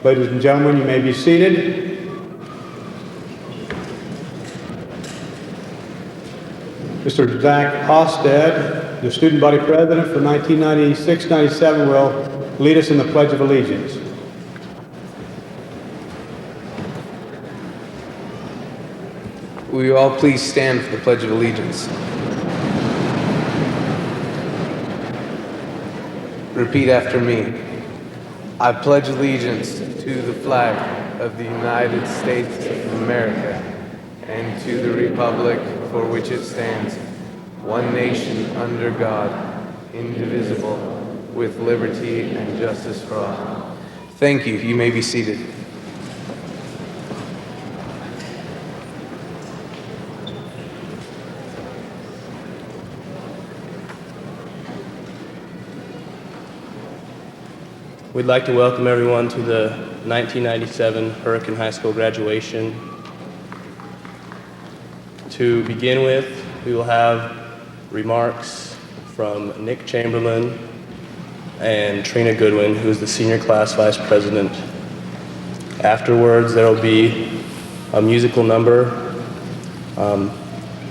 Ladies and gentlemen, you may be seated. Mr. Zach Hosted, the student body president for 1996-97, will lead us in the Pledge of Allegiance. Will you all please stand for the Pledge of Allegiance? Repeat after me. I pledge allegiance to the flag of the United States of America and to the republic for which it stands, one nation under God, indivisible, with liberty and justice for all. Thank you. You may be seated. We'd like to welcome everyone to the 1997 Hurricane High School graduation. To begin with, we will have remarks from Nick Chamberlain and Trina Goodwin, who is the senior class vice president. Afterwards, there will be a musical number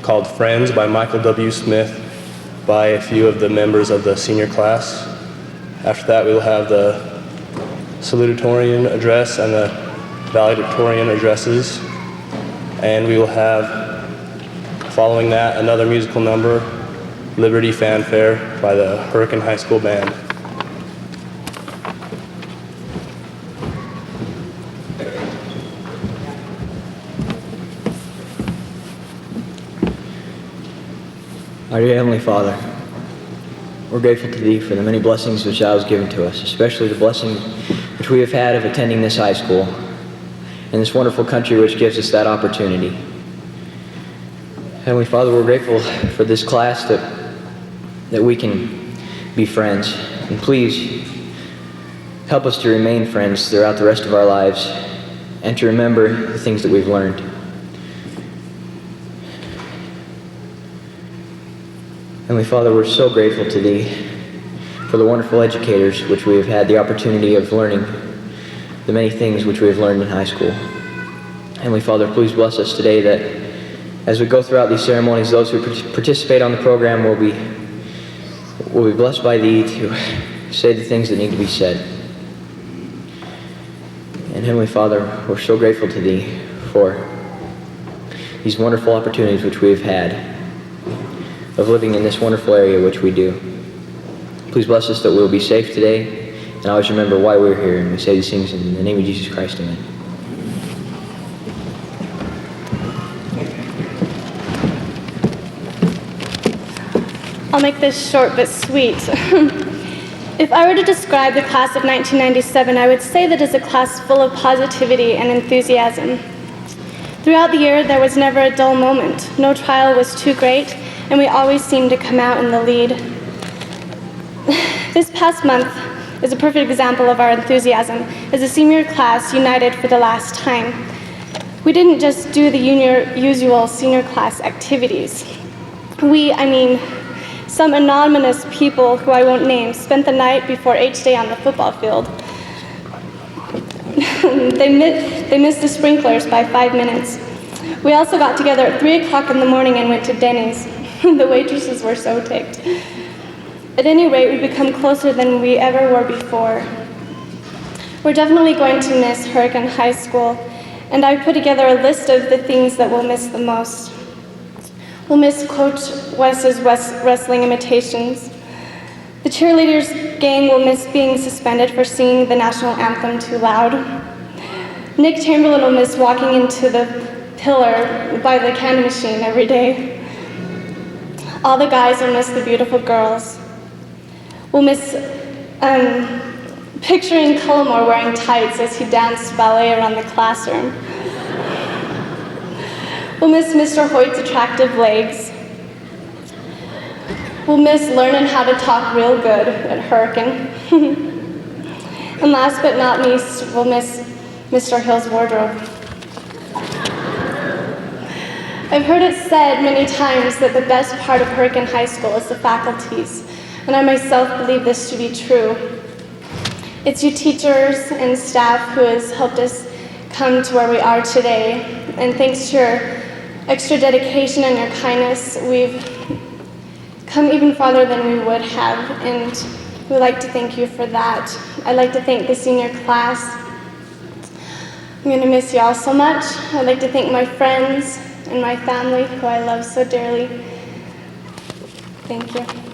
called Friends by Michael W. Smith by a few of the members of the senior class. After that, we will have the salutatorian address and the valedictorian addresses. And we will have, following that, another musical number, Liberty Fanfare by the Hurricane High School Band. Our dear Heavenly Father, we're grateful to Thee for the many blessings which Thou hast given to us, especially the blessing which we have had of attending this high school and this wonderful country which gives us that opportunity. Heavenly Father, we're grateful for this class that we can be friends. And please help us to remain friends throughout the rest of our lives and to remember the things that we've learned. Heavenly Father, we're so grateful to Thee for the wonderful educators which we have had the opportunity of learning the many things which we have learned in high school. Heavenly Father, please bless us today that as we go throughout these ceremonies, those who participate on the program will be blessed by Thee to say the things that need to be said. And Heavenly Father, we're so grateful to Thee for these wonderful opportunities which we have had of living in this wonderful area which we do. Please bless us that we will be safe today, and always remember why we're here, and we say these things in the name of Jesus Christ, amen. I'll make this short but sweet. If I were to describe the class of 1997, I would say that it's a class full of positivity and enthusiasm. Throughout the year, there was never a dull moment. No trial was too great, and we always seemed to come out in the lead. This past month is a perfect example of our enthusiasm as a senior class united for the last time. We didn't just do the usual senior class activities. Some anonymous people who I won't name spent the night before H-Day on the football field. They missed the sprinklers by 5 minutes. We also got together at 3 o'clock in the morning and went to Denny's. The waitresses were so ticked. At any rate, we've become closer than we ever were before. We're definitely going to miss Hurricane High School, and I put together a list of the things that we'll miss the most. We'll miss Coach Wes's wrestling imitations. The cheerleaders gang will miss being suspended for singing the national anthem too loud. Nick Chamberlain will miss walking into the pillar by the candy machine every day. All the guys will miss the beautiful girls. We'll miss picturing Cullimore wearing tights as he danced ballet around the classroom. We'll miss Mr. Hoyt's attractive legs. We'll miss learning how to talk real good at Hurricane. And last but not least, we'll miss Mr. Hill's wardrobe. I've heard it said many times that the best part of Hurricane High School is the faculties, and I myself believe this to be true. It's you teachers and staff who has helped us come to where we are today. And thanks to your extra dedication and your kindness, we've come even farther than we would have, and we'd like to thank you for that. I'd like to thank the senior class. I'm going to miss you all so much. I'd like to thank my friends and my family, who I love so dearly. Thank you.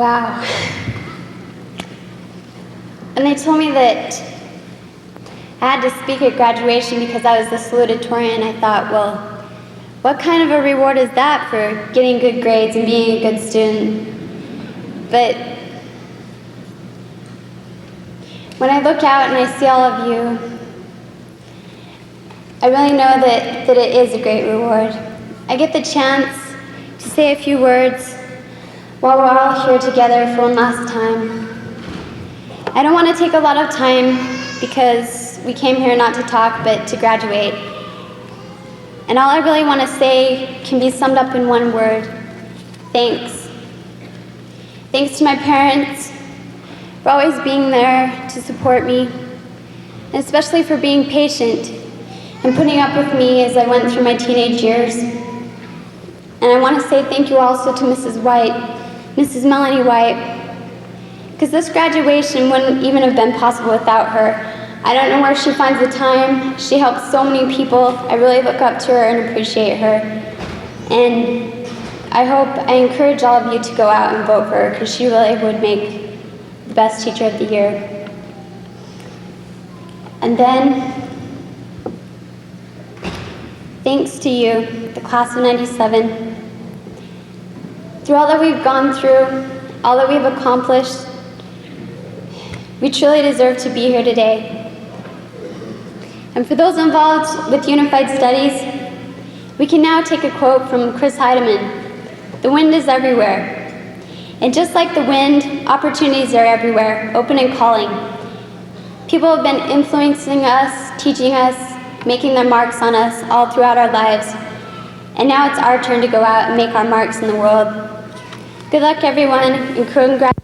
Wow. And they told me that I had to speak at graduation because I was the salutatorian. I thought, well, what kind of a reward is that for getting good grades and being a good student? But when I look out and I see all of you, I really know that it is a great reward. I get the chance to say a few words while we're all here together for one last time. I don't want to take a lot of time because we came here not to talk but to graduate. And all I really want to say can be summed up in one word: thanks. Thanks to my parents for always being there to support me, and especially for being patient and putting up with me as I went through my teenage years. And I want to say thank you also to Mrs. White, Mrs. Melanie White, because this graduation wouldn't even have been possible without her. I don't know where she finds the time. She helps so many people. I really look up to her and appreciate her. And I encourage all of you to go out and vote for her, because she really would make the best teacher of the year. And then, thanks to you, the class of '97. Through all that we've gone through, all that we've accomplished, we truly deserve to be here today. And for those involved with Unified Studies, we can now take a quote from Chris Heidemann: "The wind is everywhere." And just like the wind, opportunities are everywhere, open and calling. People have been influencing us, teaching us, making their marks on us all throughout our lives. And now it's our turn to go out and make our marks in the world. Good luck, everyone, and congratulations.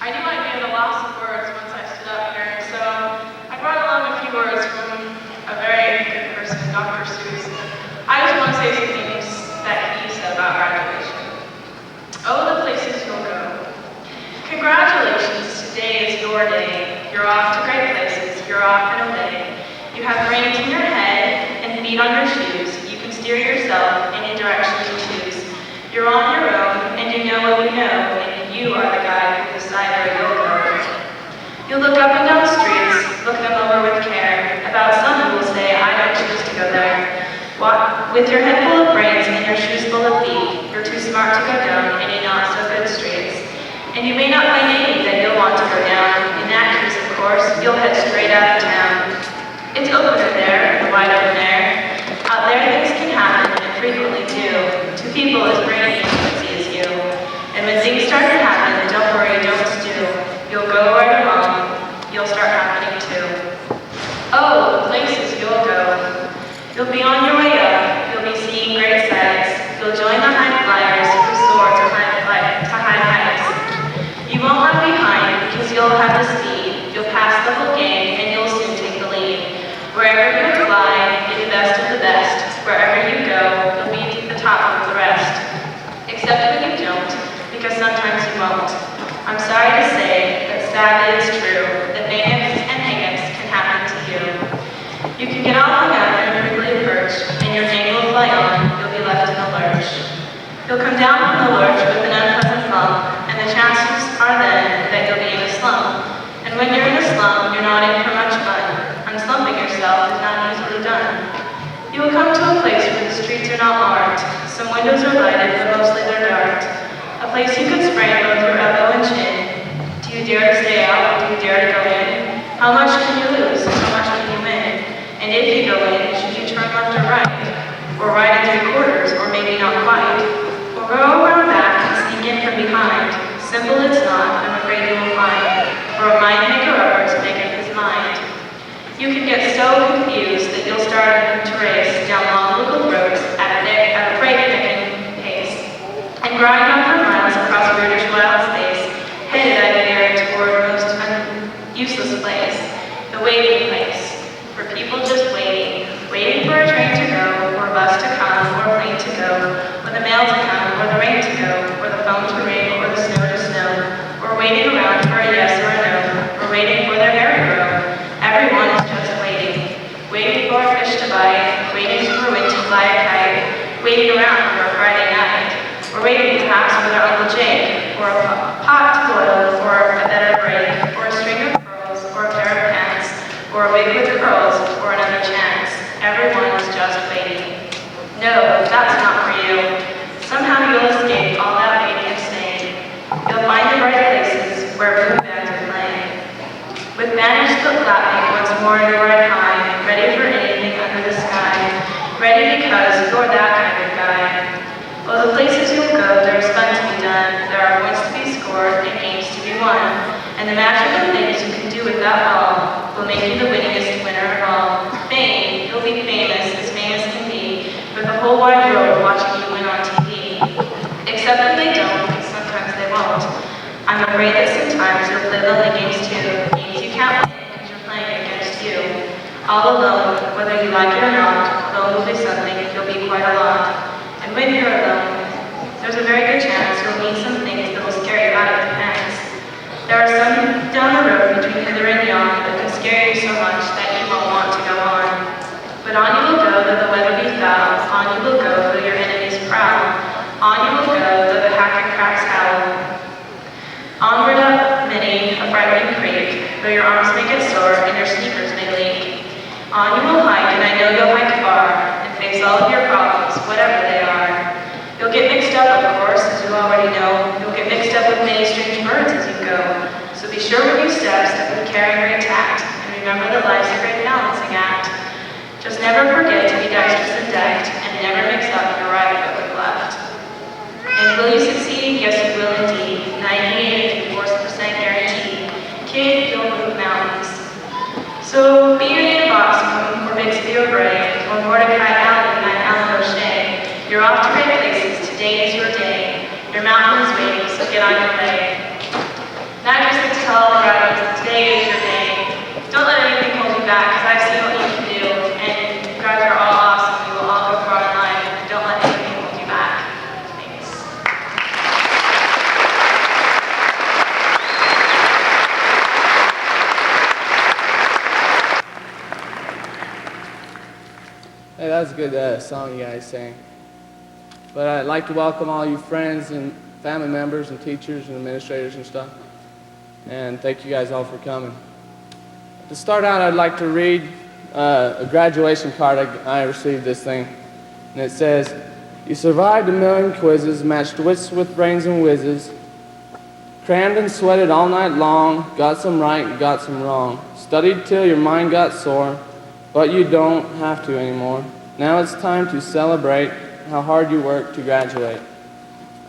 I knew I'd be at a loss of words once I stood up here, so I brought along a few words from a very good person, Dr. Seuss. I just want to say some things that he said about graduation. Oh, the places you'll go. Congratulations, today is your day. You're off to great places, you're off and away. You have brains in your head and feet on your shoes. You can steer yourself any direction you choose. You're on your own, and you know what we know, and you are the guide who decide where you'll go. You'll look up and down the streets, look them over with care. About some who will say, I don't choose to go there. Walk with your head full of brains and your shoes full of feet. You're too smart to go down any not so good streets. And you may not find any that you'll want to go down. In that case, of course, you'll head straight out of town. It's opener there, the wide open air. Out there things can happen, and frequently do, to people as brainy and clumsy as you. And when things start to happen, don't worry, don't stew. You'll go right along, you'll start happening too. Oh, the places you'll go. You'll be on your way up, you'll be seeing great sights. You'll join the high flyers who soar to high heights. You won't lag behind because you'll have the speed. You'll pass the whole gang and you'll soon take the lead. Wherever you fly, be the best of the best. Wherever you go, you'll be at the top of the rest. Except when you don't, because sometimes you won't. I'm sorry to say, but sadly it's true, that mayhaps and hangups can happen to you. You can get all hung up in a prickly perch, and your gang will fly on, you'll be left in a lurch. You'll come down from the lurch with an unpleasant lump, and the chances are then that you'll be in a slump. And when you're in a slump, you're not in for much fun. Unslumping yourself is not easily done. You will come to a place where the streets are not marked. Some windows are lighted, but mostly they're dark. A place you could sprain both your elbow and chin. Do you dare to stay out? Do you dare to go in? How much can you lose? How much can you win? And if you go in, should you turn left or right? Or right in 3/4, or maybe not quite? Or go around back and sneak in from behind? Simple it's not, I'm afraid you will find. For a mind maker upper to make up his mind. You can get so confused that you'll start to race down long little roads at a breakneck pace, and grind on for miles across brutish wild space, headed I fear toward a most useless place, the waiting place, for people just waiting for a train to go, or a waiting around for a Friday night, or waiting perhaps for their Uncle Jake, or a pot to boil, or a bed of break, or a string of pearls, or a pair of pants, or a wig with curls, or another chance. Everyone is just waiting. No, that's not for you. Somehow you'll escape all that waiting and staying. You'll find the right places where blue bags are playing. With managed foot clapping, once more you're right high, ready for anything under the sky. Ready because you're that kind of guy. Oh, the places you'll go, there's fun to be done. There are points to be scored and games to be won. And the magic of things you can do with that ball will make you the winningest winner of all. Fame, you'll be famous as can be, with the whole wide world watching you win on TV. Except that they don't, because sometimes they won't. I'm afraid that sometimes you'll play lonely games too. Games you can't win because you're playing against you. All alone, whether you like it or not, alone will be something you'll be quite a lot. And when you're alone, there's a very good chance you'll meet some things that will scare you out of your pants. There are some down the road between hither and yon that can scare you so much that you won't want to go on. But on you will go, though the weather be foul. On you will go, though your enemies prowl. On you will go, though the hacker cracks howl. Onward up many a frightening creek, though your arms may get sore and your sneakers may leak. On you will hike, and I know you'll hike far, and face all of your problems, whatever they are. You'll get mixed up, of course, as you already know. You'll get mixed up with many strange birds as you go. So be sure when you step with care and great tact, and remember that life's a great balancing act. Just never forget to be dexterous and decked, and never mix up your right foot with left. And will you succeed? Yes, you will indeed. 98% guaranteed. Kid, you'll move mountains. So be your native Oxman, or Bixby O'Bray, or Mordecai Allen and Alan O'Shea. You're off to great places. Today is your day. Your mountain is waiting, so get on your way. Now I just need to tell all the graduates that today is your day. Don't let anything hold you back, because I've seen what you can do, and you guys are all awesome. We will all go far in life. Don't let anything hold you back. Thanks. Hey, that was a good song you guys sang. But I'd like to welcome all you friends and family members and teachers and administrators and stuff. And thank you guys all for coming. To start out, I'd like to read a graduation card I received this thing. And it says, "You survived a million quizzes, matched wits with brains and whizzes, crammed and sweated all night long, got some right and got some wrong, studied till your mind got sore, but you don't have to anymore. Now it's time to celebrate how hard you worked to graduate."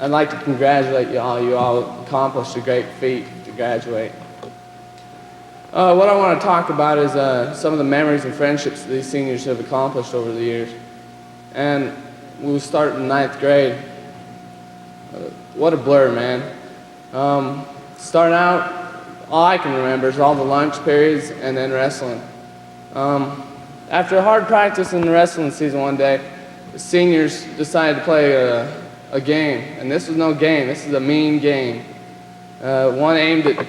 I'd like to congratulate you all. You all accomplished a great feat to graduate. What I want to talk about is some of the memories and friendships that these seniors have accomplished over the years. And we'll start in 9th grade. What a blur, man. Starting out, all I can remember is all the lunch periods and then wrestling. After a hard practice in the wrestling season one day, the seniors decided to play a game. And this was no game, this is a mean game. One aimed at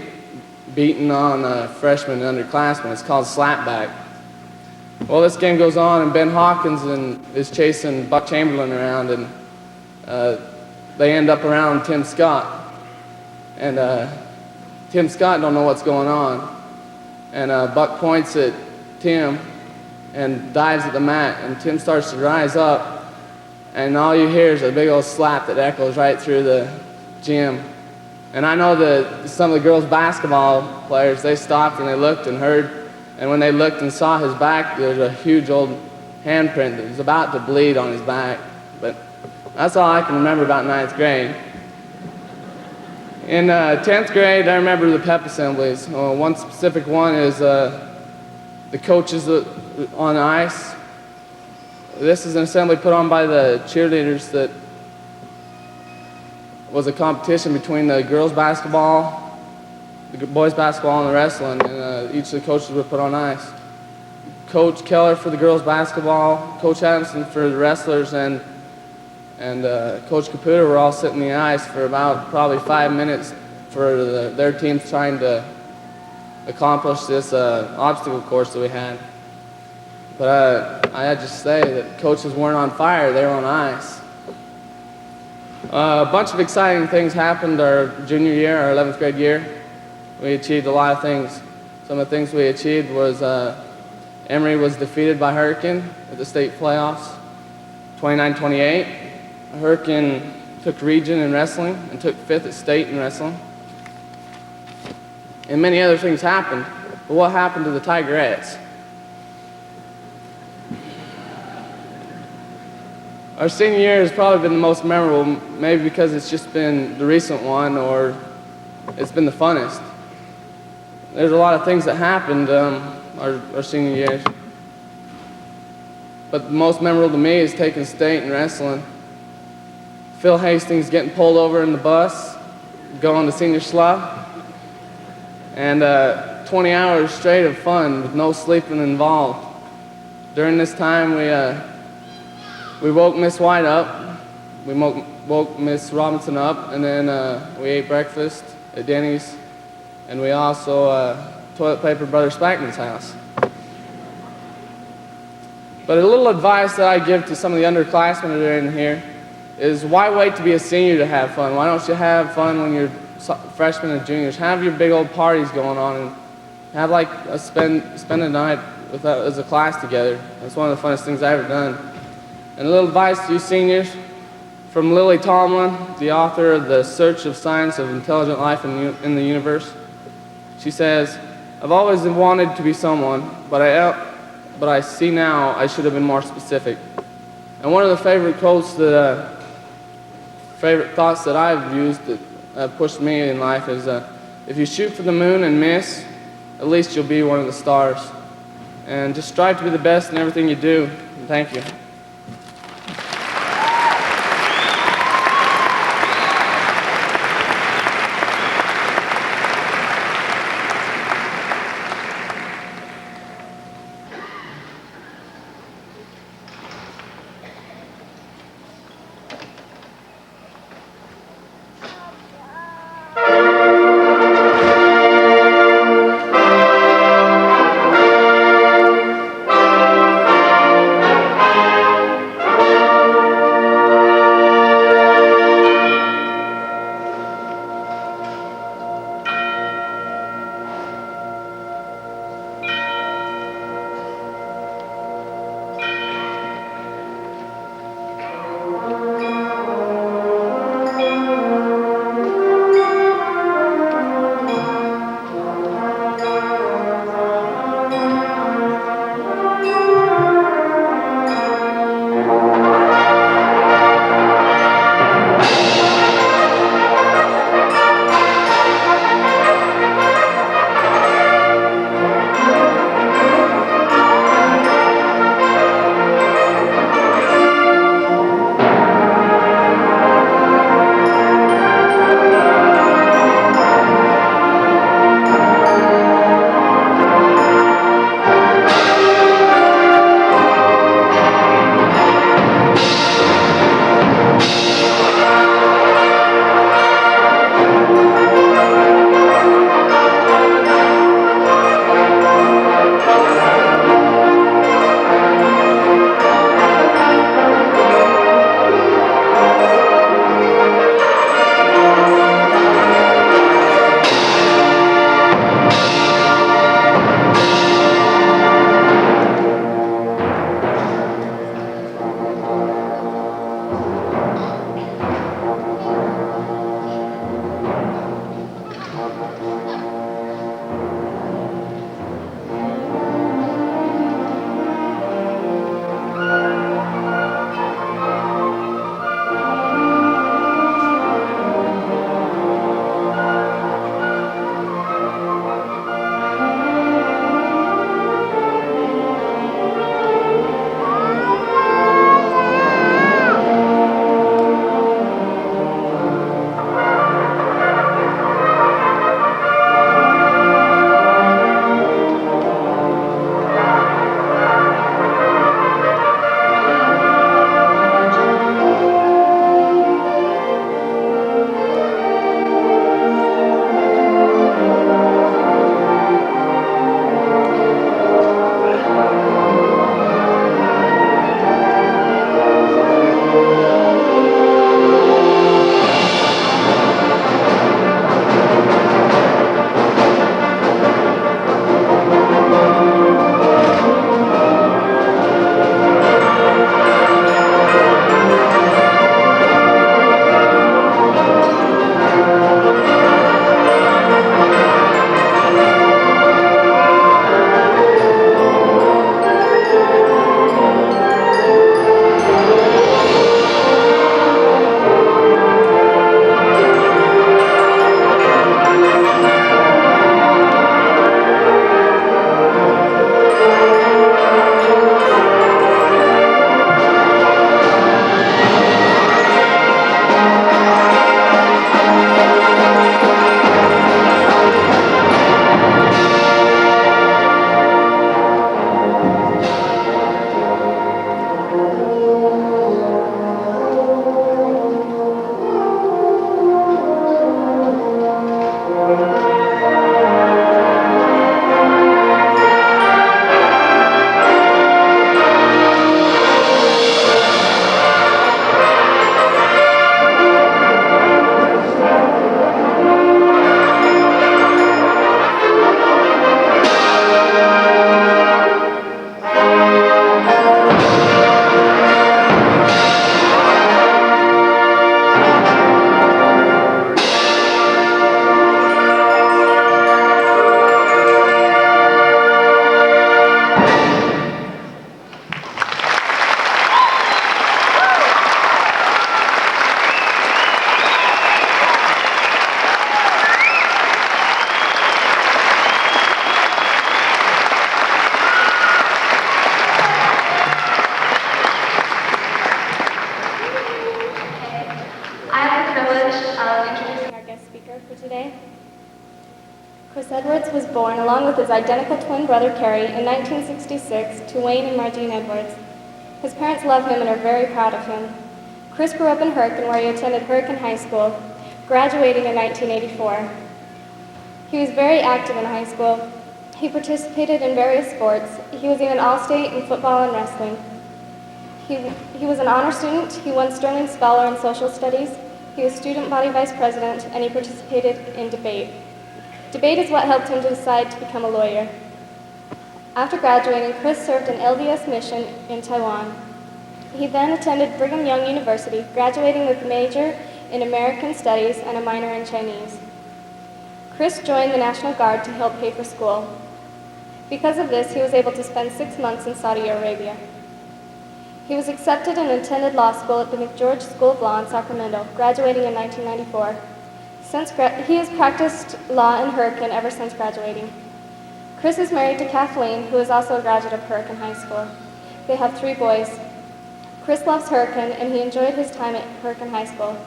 beating on freshmen and underclassmen. It's called slapback. Well, this game goes on, and Ben Hawkins is chasing Buck Chamberlain around, and they end up around Tim Scott. And Tim Scott don't know what's going on. And Buck points at Tim and dives at the mat, and Tim starts to rise up, and all you hear is a big old slap that echoes right through the gym. And I know that some of the girls' basketball players, they stopped and they looked and heard, and when they looked and saw his back, there's a huge old handprint that was about to bleed on his back. But that's all I can remember about 9th grade. In 10th grade, I remember the pep assemblies. One specific one is the coaches on ice. This is an assembly put on by the cheerleaders that was a competition between the girls' basketball, the boys' basketball, and the wrestling, and each of the coaches were put on ice. Coach Keller for the girls' basketball, Coach Adamson for the wrestlers, and Coach Caputo were all sitting on the ice for about probably 5 minutes for their teams trying to accomplish this obstacle course that we had. But I had to say that coaches weren't on fire, they were on ice. A bunch of exciting things happened our junior year, our 11th grade year. We achieved a lot of things. Some of the things we achieved was Emory was defeated by Hurricane at the state playoffs, 29-28. Hurricane took region in wrestling and took 5th at state in wrestling. And many other things happened. But what happened to the Tigerettes? Our senior year has probably been the most memorable, maybe because it's just been the recent one or it's been the funnest. There's a lot of things that happened our senior years. But the most memorable to me is taking state in wrestling. Phil Hastings getting pulled over in the bus, going to senior slop, and 20 hours straight of fun with no sleeping involved. During this time, we woke Miss White up, we woke Miss Robinson up, and then we ate breakfast at Denny's, and we also toilet paper Brother Spackman's house. But a little advice that I give to some of the underclassmen that are in here is why wait to be a senior to have fun? Why don't you have fun when you're freshmen and juniors? Have your big old parties going on and have like spend a night as a class together. That's one of the funnest things I've ever done. And a little advice to you seniors from Lily Tomlin, the author of The Search of Science of Intelligent Life in the Universe. She says, "I've always wanted to be someone, but I see now I should have been more specific." And one of the favorite quotes favorite thoughts that I've used that have pushed me in life is, if you shoot for the moon and miss, at least you'll be one of the stars. And just strive to be the best in everything you do. And thank you. speaker for today. Chris Edwards was born along with his identical twin brother Kerry in 1966 to Wayne and Margene Edwards. His parents love him and are very proud of him. Chris grew up in Hurricane, where he attended Hurricane High School, graduating in 1984. He was very active in high school. He participated in various sports. He was even All-State in football and wrestling. He was an honor student. He won Sterling Scholar in social studies. He was student body vice president, and he participated in debate. Debate is what helped him to decide to become a lawyer. After graduating, Chris served an LDS mission in Taiwan. He then attended Brigham Young University, graduating with a major in American Studies and a minor in Chinese. Chris joined the National Guard to help pay for school. Because of this, he was able to spend 6 months in Saudi Arabia. He was accepted and attended law school at the McGeorge School of Law in Sacramento, graduating in 1994. He has practiced law in Hurricane ever since graduating. Chris is married to Kathleen, who is also a graduate of Hurricane High School. They have 3 boys. Chris loves Hurricane, and he enjoyed his time at Hurricane High School.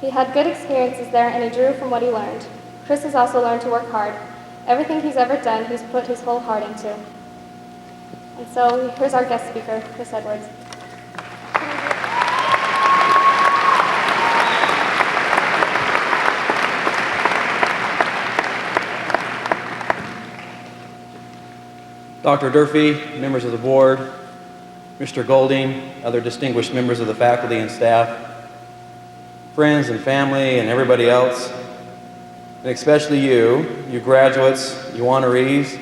He had good experiences there, and he drew from what he learned. Chris has also learned to work hard. Everything he's ever done, he's put his whole heart into. And so here's our guest speaker, Chris Edwards. Dr. Durfee, members of the board, Mr. Golding, other distinguished members of the faculty and staff, friends and family and everybody else, and especially you graduates, you honorees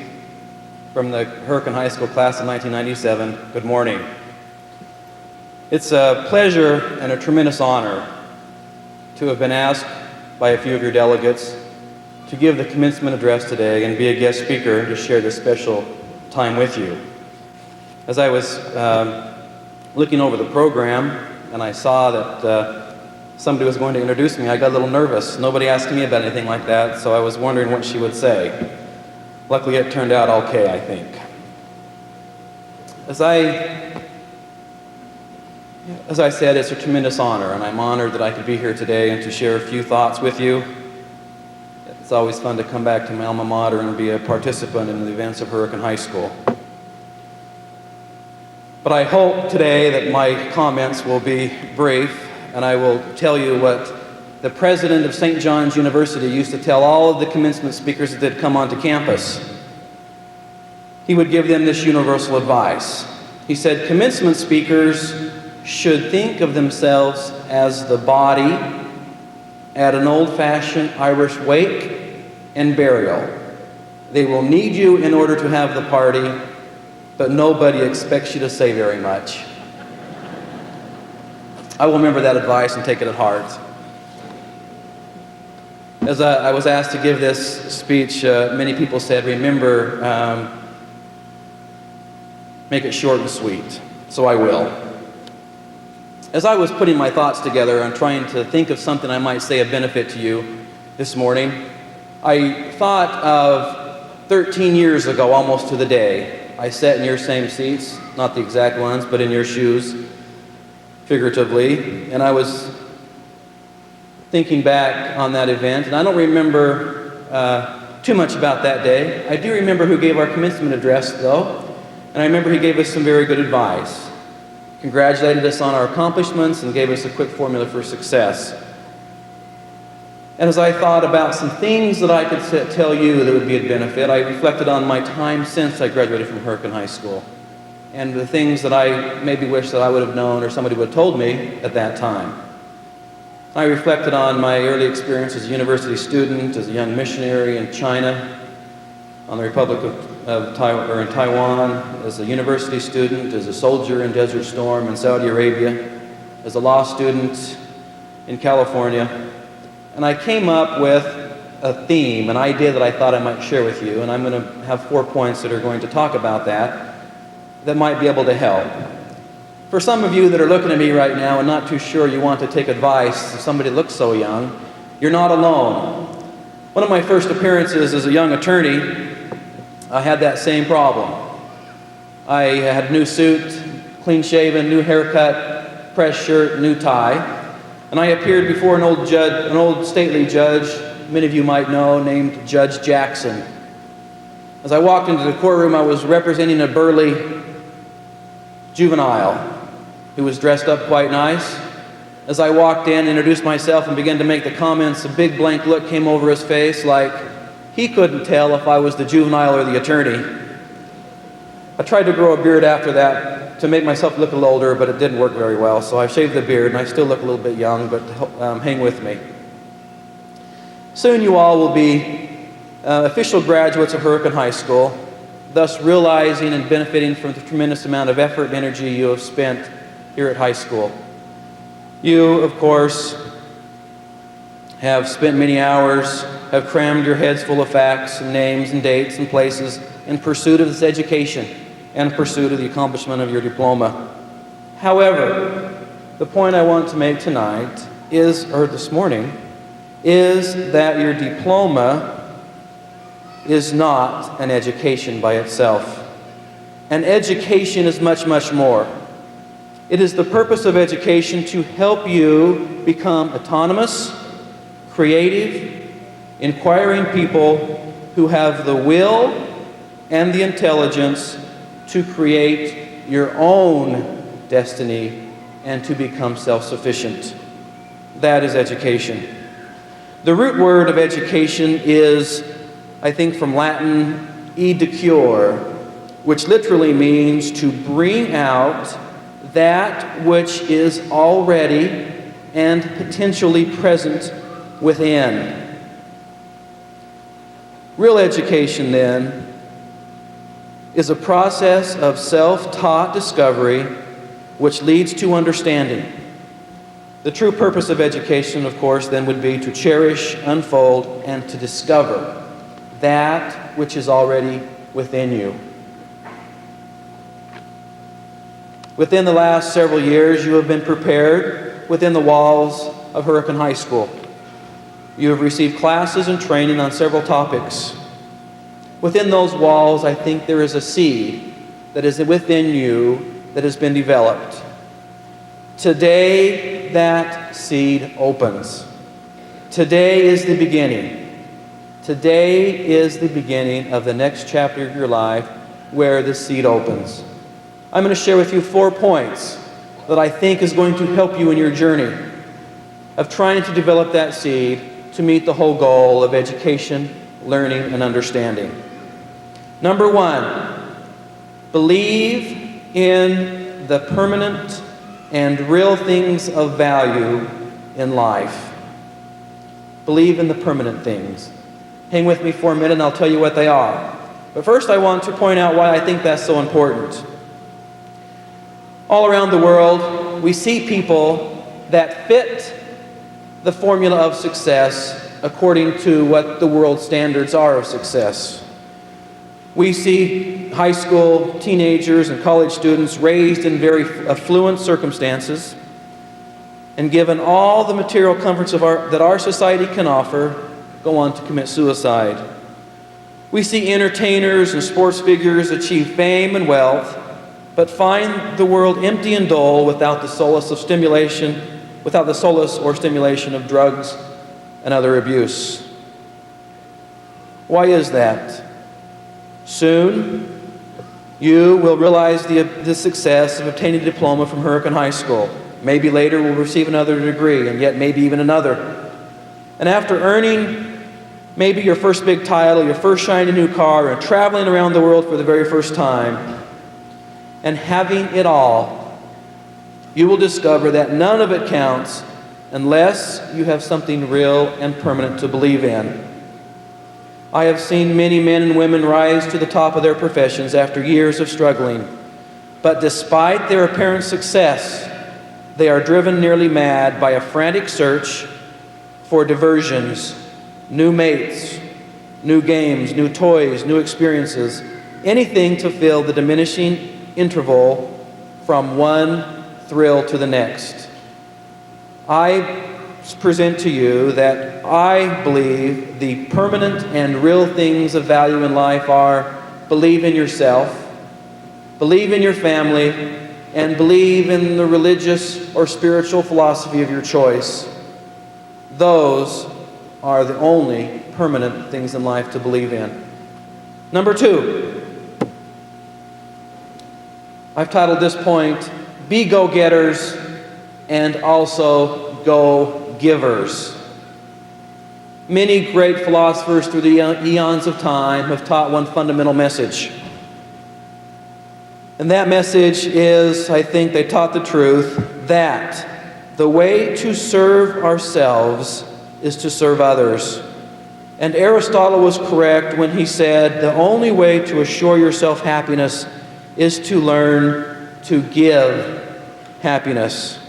from the Hurricane High School class of 1997, good morning. It's a pleasure and a tremendous honor to have been asked by a few of your delegates to give the commencement address today and be a guest speaker to share this special time with you. As I was looking over the program and I saw that somebody was going to introduce me, I got a little nervous. Nobody asked me about anything like that, so I was wondering what she would say. Luckily, it turned out okay, I think. As I said, it's a tremendous honor, and I'm honored that I could be here today and to share a few thoughts with you. It's always fun to come back to my alma mater and be a participant in the events of Hurricane High School. But I hope today that my comments will be brief, and I will tell you what the president of St. John's University used to tell all of the commencement speakers that had come onto campus. He would give them this universal advice. He said, commencement speakers should think of themselves as the body at an old-fashioned Irish wake and burial. They will need you in order to have the party, but nobody expects you to say very much. I will remember that advice and take it at heart. As I was asked to give this speech, many people said, remember, make it short and sweet. So I will. As I was putting my thoughts together and trying to think of something I might say of benefit to you this morning, I thought of 13 years ago, almost to the day. I sat in your same seats, not the exact ones, but in your shoes, figuratively, and I was thinking back on that event, and I don't remember too much about that day. I do remember who gave our commencement address, though, and I remember he gave us some very good advice, congratulated us on our accomplishments, and gave us a quick formula for success. And as I thought about some things that I could tell you that would be of benefit, I reflected on my time since I graduated from Hurricane High School, and the things that I maybe wish that I would have known or somebody would have told me at that time. I reflected on my early experience as a university student, as a young missionary in China, on the Republic of Taiwan, as a university student, as a soldier in Desert Storm in Saudi Arabia, as a law student in California. And I came up with a theme, an idea that I thought I might share with you, and I'm going to have 4 points that are going to talk about that might be able to help. For some of you that are looking at me right now and not too sure you want to take advice if somebody looks so young, you're not alone. One of my first appearances as a young attorney, I had that same problem. I had a new suit, clean shaven, new haircut, pressed shirt, new tie. and I appeared before an old stately judge, many of you might know, named Judge Jackson. As I walked into the courtroom, I was representing a burly juvenile who was dressed up quite nice. As I walked in, introduced myself, and began to make the comments, a big blank look came over his face like he couldn't tell if I was the juvenile or the attorney. I tried to grow a beard after that to make myself look a little older, but it didn't work very well, so I shaved the beard, and I still look a little bit young, but hang with me. Soon you all will be official graduates of Hurricane High School, thus realizing and benefiting from the tremendous amount of effort and energy you have spent here at high school. You, of course, have spent many hours, have crammed your heads full of facts and names and dates and places in pursuit of this education and pursuit of the accomplishment of your diploma. However, the point I want to make tonight this morning, is that your diploma is not an education by itself. An education is much, much more. It is the purpose of education to help you become autonomous, creative, inquiring people who have the will and the intelligence to create your own destiny and to become self-sufficient. That is education. The root word of education is, I think, from Latin, educare, which literally means to bring out that which is already and potentially present within. Real education, then, is a process of self-taught discovery which leads to understanding. The true purpose of education, of course, then would be to cherish, unfold, and to discover that which is already within you. Within the last several years, you have been prepared within the walls of Hurricane High School. You have received classes and training on several topics. Within those walls, I think there is a seed that is within you that has been developed. Today, that seed opens. Today is the beginning. Today is the beginning of the next chapter of your life where the seed opens. I'm going to share with you 4 points that I think is going to help you in your journey of trying to develop that seed to meet the whole goal of education, learning, and understanding. Number 1, believe in the permanent and real things of value in life. Believe in the permanent things. Hang with me for a minute and I'll tell you what they are. But first I want to point out why I think that's so important. All around the world, we see people that fit the formula of success according to what the world standards are of success. We see high school teenagers and college students raised in very affluent circumstances and given all the material comforts that our society can offer, go on to commit suicide. We see entertainers and sports figures achieve fame and wealth, but find the world empty and dull without the solace or stimulation of drugs and other abuse. Why is that? Soon, you will realize the success of obtaining a diploma from Hurricane High School. Maybe later we'll receive another degree, and yet maybe even another. And after earning maybe your first big title, your first shiny new car, and traveling around the world for the very first time, and having it all, you will discover that none of it counts unless you have something real and permanent to believe in. I have seen many men and women rise to the top of their professions after years of struggling, but despite their apparent success, they are driven nearly mad by a frantic search for diversions, new mates, new games, new toys, new experiences, anything to fill the diminishing interval from one thrill to the next. I present to you that I believe the permanent and real things of value in life are: believe in yourself, believe in your family, and believe in the religious or spiritual philosophy of your choice. Those are the only permanent things in life to believe in. Number 2, I've titled this point, Be Go-Getters and Also Go-Givers. Many great philosophers through the eons of time have taught one fundamental message. And that message is, I think they taught the truth, that the way to serve ourselves is to serve others. And Aristotle was correct when he said, the only way to assure yourself happiness is to learn to give happiness.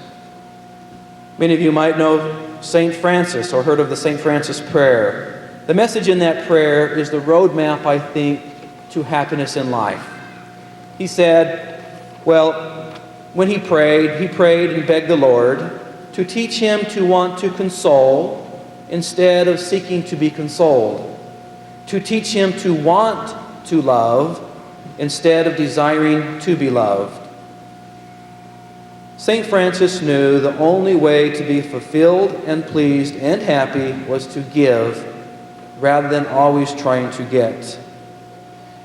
Many of you might know St. Francis or heard of the St. Francis prayer. The message in that prayer is the roadmap, I think, to happiness in life. He said, well, when he prayed and begged the Lord to teach him to want to console instead of seeking to be consoled, to teach him to want to love instead of desiring to be loved. St. Francis knew the only way to be fulfilled and pleased and happy was to give rather than always trying to get.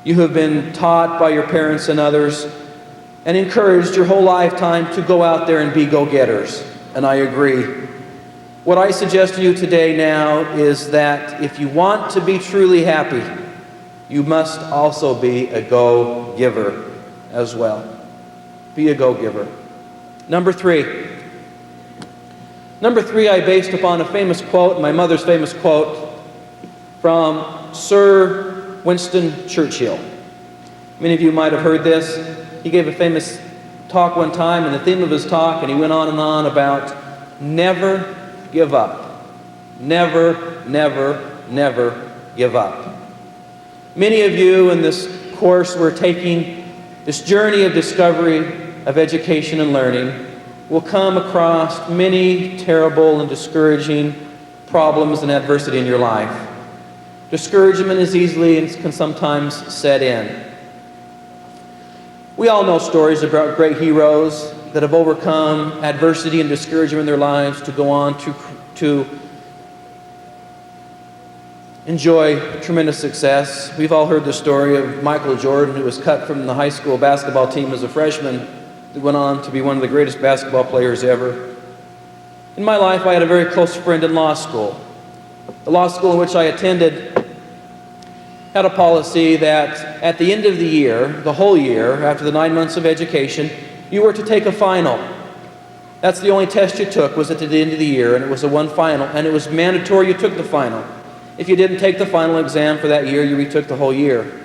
You have been taught by your parents and others and encouraged your whole lifetime to go out there and be go-getters, and I agree. What I suggest to you today now is that if you want to be truly happy, you must also be a go-giver as well. Be a go-giver. Number 3, I based upon a famous quote, my mother's famous quote, from Sir Winston Churchill. Many of you might have heard this. He gave a famous talk one time, and the theme of his talk, and he went on and on about never give up. Never, never, never give up. Many of you in this course we're taking, this journey of discovery of education and learning, will come across many terrible and discouraging problems and adversity in your life. Discouragement is easily and can sometimes set in. We all know stories about great heroes that have overcome adversity and discouragement in their lives to go on to enjoy tremendous success. We've all heard the story of Michael Jordan, who was cut from the high school basketball team as a freshman, that went on to be one of the greatest basketball players ever. In my life, I had a very close friend in law school. The law school in which I attended had a policy that at the end of the year, the whole year, after the 9 months of education, you were to take a final. That's the only test you took, was at the end of the year, and it was a one final, and it was mandatory you took the final. If you didn't take the final exam for that year, you retook the whole year.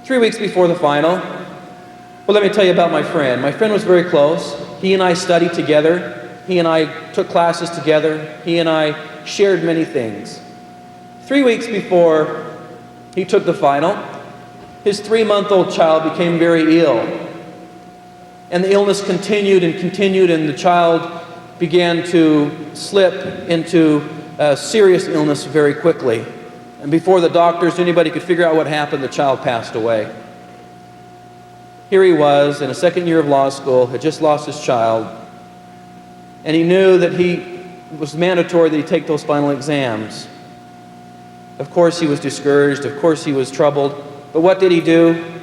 3 weeks before the final, well, let me tell you about my friend. My friend was very close. He and I studied together. He and I took classes together. He and I shared many things. 3 weeks before he took the final, his 3-month-old child became very ill. And the illness continued, and the child began to slip into serious illness very quickly. And before the doctors, anybody could figure out what happened, the child passed away. Here he was in a second year of law school, had just lost his child, and he knew that it was mandatory that he take those final exams. Of course he was discouraged, of course he was troubled, but what did he do?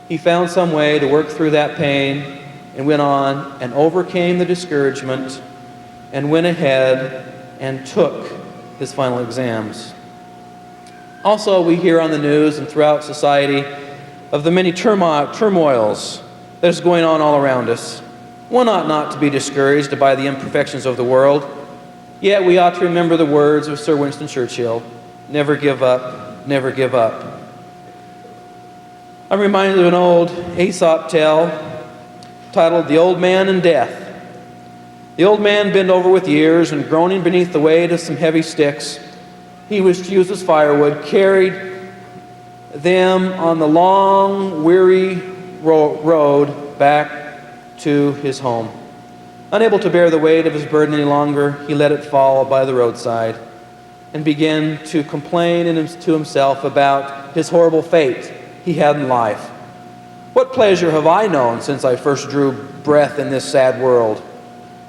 He found some way to work through that pain and went on and overcame the discouragement and went ahead and took his final exams. Also, we hear on the news and throughout society of the many turmoils that is going on all around us. One ought not to be discouraged by the imperfections of the world, yet we ought to remember the words of Sir Winston Churchill, never give up, never give up. I'm reminded of an old Aesop tale titled The Old Man and Death. The old man, bent over with years and groaning beneath the weight of some heavy sticks he was to use as firewood, carried them on the long, weary road back to his home. Unable to bear the weight of his burden any longer, he let it fall by the roadside and began to complain to himself about his horrible fate he had in life. What pleasure have I known since I first drew breath in this sad world?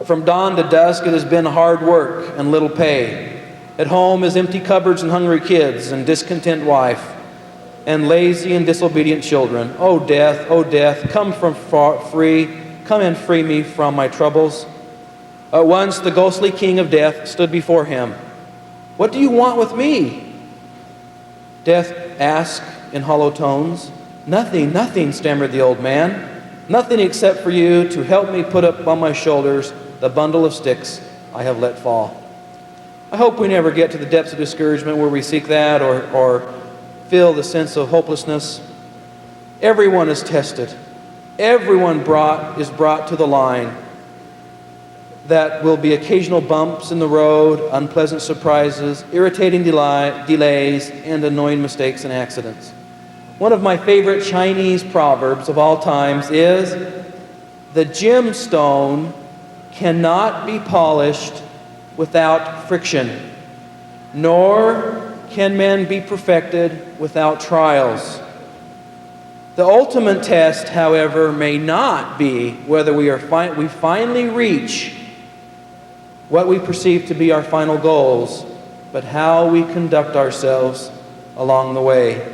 From dawn to dusk it has been hard work and little pay. At home is empty cupboards and hungry kids and discontent wife and lazy and disobedient children. O death, come from free, come and free me from my troubles. At once the ghostly king of death stood before him. What do you want with me? Death asked in hollow tones. Nothing, nothing, stammered the old man. Nothing except for you to help me put up on my shoulders the bundle of sticks I have let fall. I hope we never get to the depths of discouragement where we seek that or feel the sense of hopelessness. Everyone is tested. Everyone is brought to the line. That will be occasional bumps in the road, unpleasant surprises, irritating delays, and annoying mistakes and accidents. One of my favorite Chinese proverbs of all times is, the gemstone cannot be polished without friction, nor can men be perfected without trials. The ultimate test, however, may not be whether we finally reach what we perceive to be our final goals, but how we conduct ourselves along the way.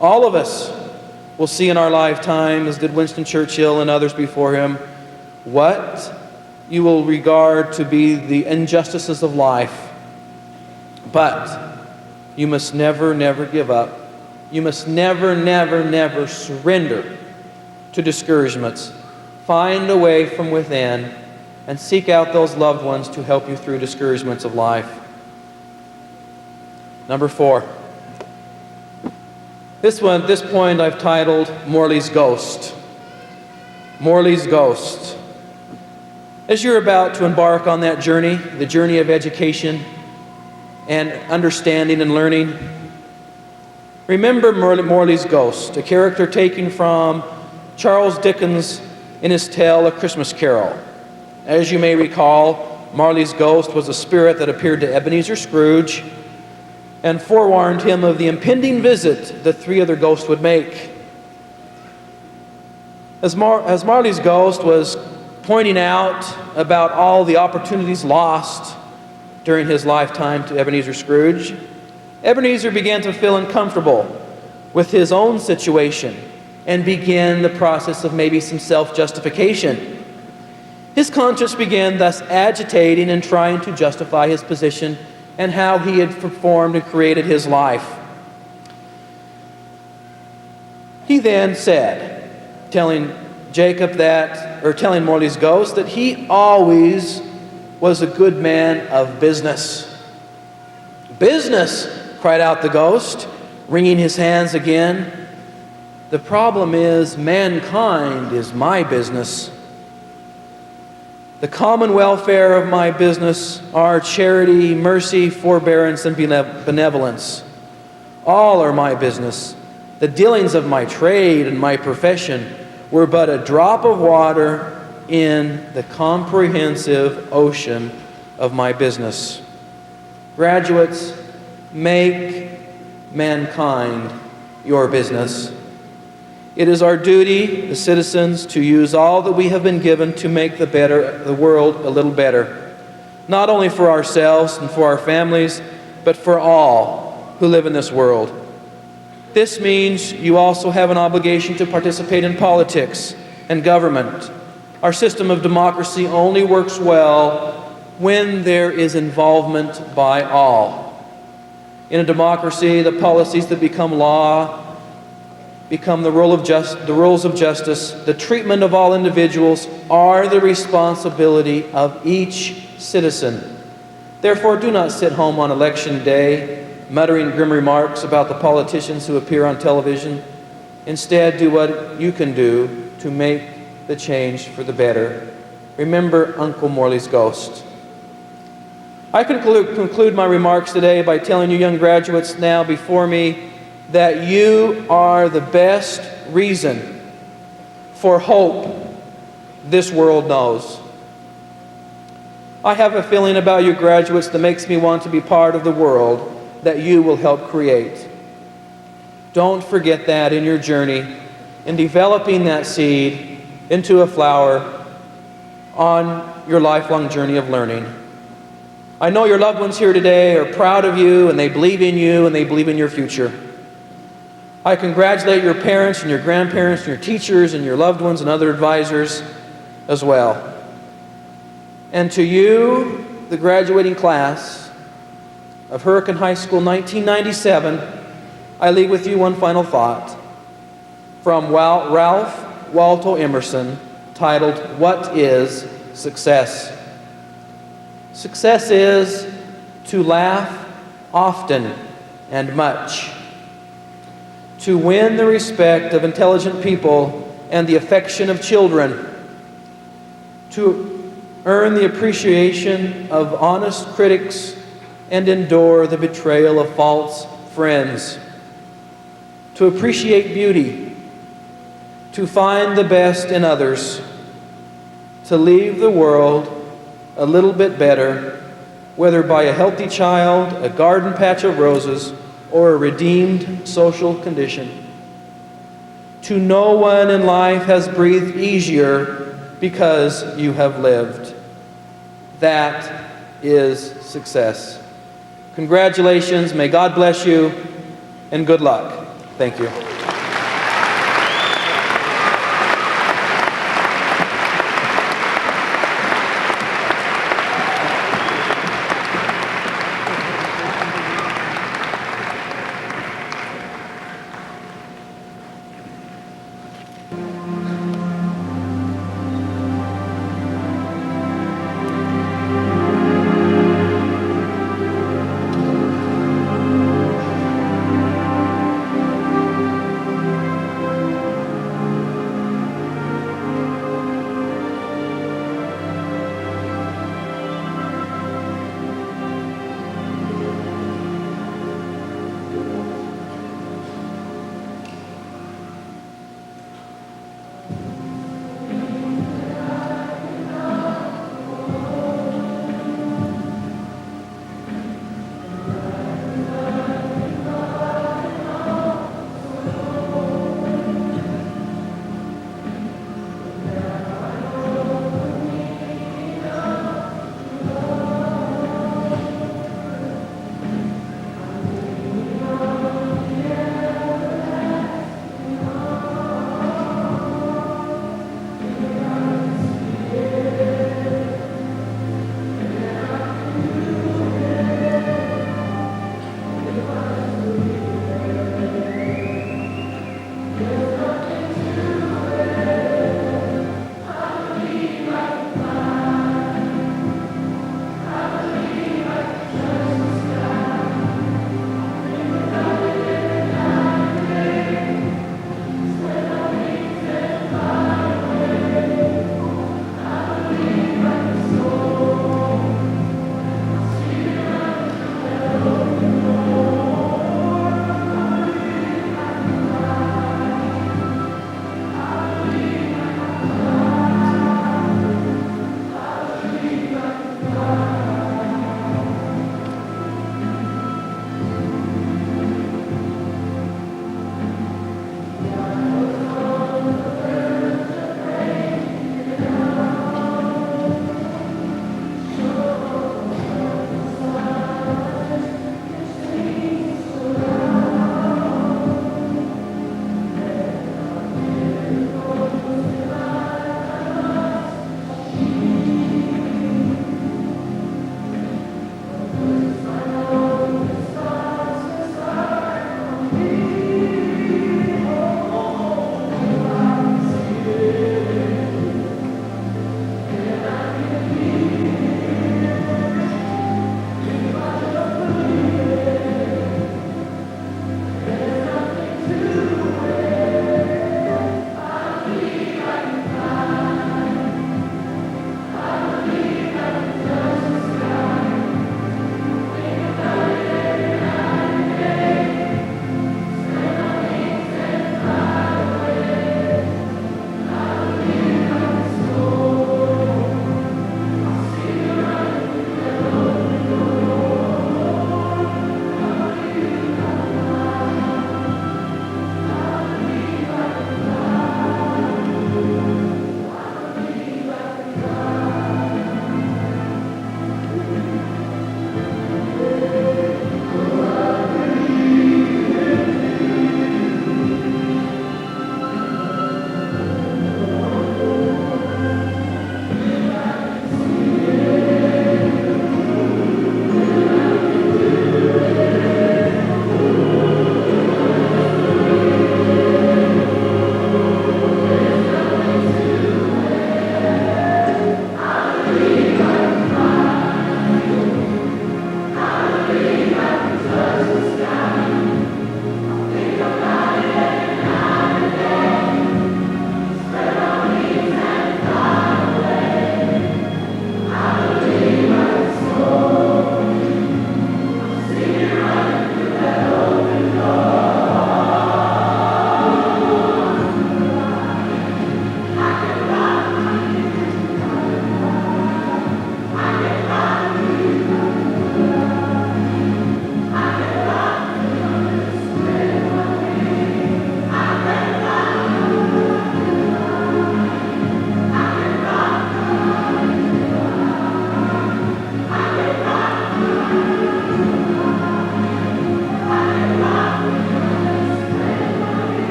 All of us will see in our lifetime, as did Winston Churchill and others before him, what you will regard to be the injustices of life. But you must never, never give up. You must never, never, never surrender to discouragements. Find a way from within and seek out those loved ones to help you through discouragements of life. Number 4. This point I've titled Morley's Ghost. Morley's Ghost. As you're about to embark on that journey, the journey of education and understanding and learning, remember Morley's Ghost, a character taken from Charles Dickens in his tale A Christmas Carol. As you may recall, Morley's ghost was a spirit that appeared to Ebenezer Scrooge and forewarned him of the impending visit the 3 other ghosts would make. As Morley's ghost was pointing out about all the opportunities lost during his lifetime to Ebenezer Scrooge, Ebenezer began to feel uncomfortable with his own situation and began the process of maybe some self-justification. His conscience began thus agitating and trying to justify his position and how he had performed and created his life. He then said, telling Morley's ghost that he always was a good man of business. Business, cried out the ghost, wringing his hands again. The problem is, mankind is my business. The common welfare of my business are charity, mercy, forbearance, and benevolence. All are my business. The dealings of my trade and my profession were but a drop of water in the comprehensive ocean of my business. Graduates, make mankind your business. It is our duty, the citizens, to use all that we have been given to make the world a little better, not only for ourselves and for our families, but for all who live in this world. This means you also have an obligation to participate in politics and government. Our system of democracy only works well when there is involvement by all. In a democracy, the policies that become law become the rules of justice. The treatment of all individuals are the responsibility of each citizen. Therefore, do not sit home on election day muttering grim remarks about the politicians who appear on television. Instead, do what you can do to make the change for the better. Remember Uncle Morley's ghost. I conclude my remarks today by telling you young graduates now before me that you are the best reason for hope this world knows. I have a feeling about you graduates that makes me want to be part of the world that you will help create. Don't forget that in your journey in developing that seed into a flower on your lifelong journey of learning. I know your loved ones here today are proud of you, and they believe in you, and they believe in your future. I congratulate your parents and your grandparents and your teachers and your loved ones and other advisors as well. And to you, the graduating class of Hurricane High School 1997, I leave with you one final thought from Ralph Waldo Emerson, titled, "What is Success?" Success is to laugh often and much, to win the respect of intelligent people and the affection of children, to earn the appreciation of honest critics and endure the betrayal of false friends, to appreciate beauty, to find the best in others, to leave the world a little bit better, whether by a healthy child, a garden patch of roses, or a redeemed social condition. To no one in life has breathed easier because you have lived. That is success. Congratulations, may God bless you, and good luck. Thank you.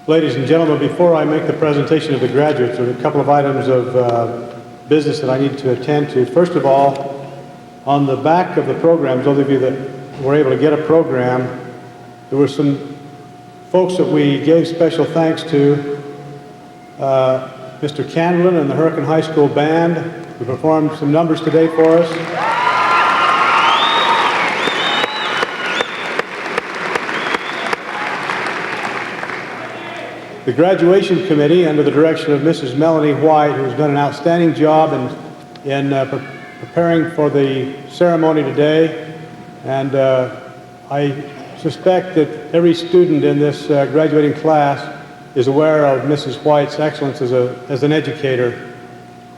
Ladies and gentlemen, before I make the presentation of the graduates, there are a couple of items of business that I need to attend to. First of all, on the back of the programs, those of you that were able to get a program, there were some folks that we gave special thanks to. Mr. Candlin and the Hurricane High School Band, who performed some numbers today for us. The graduation committee, under the direction of Mrs. Melanie White, who has done an outstanding job in preparing for the ceremony today. And I suspect that every student in this graduating class is aware of Mrs. White's excellence as an educator.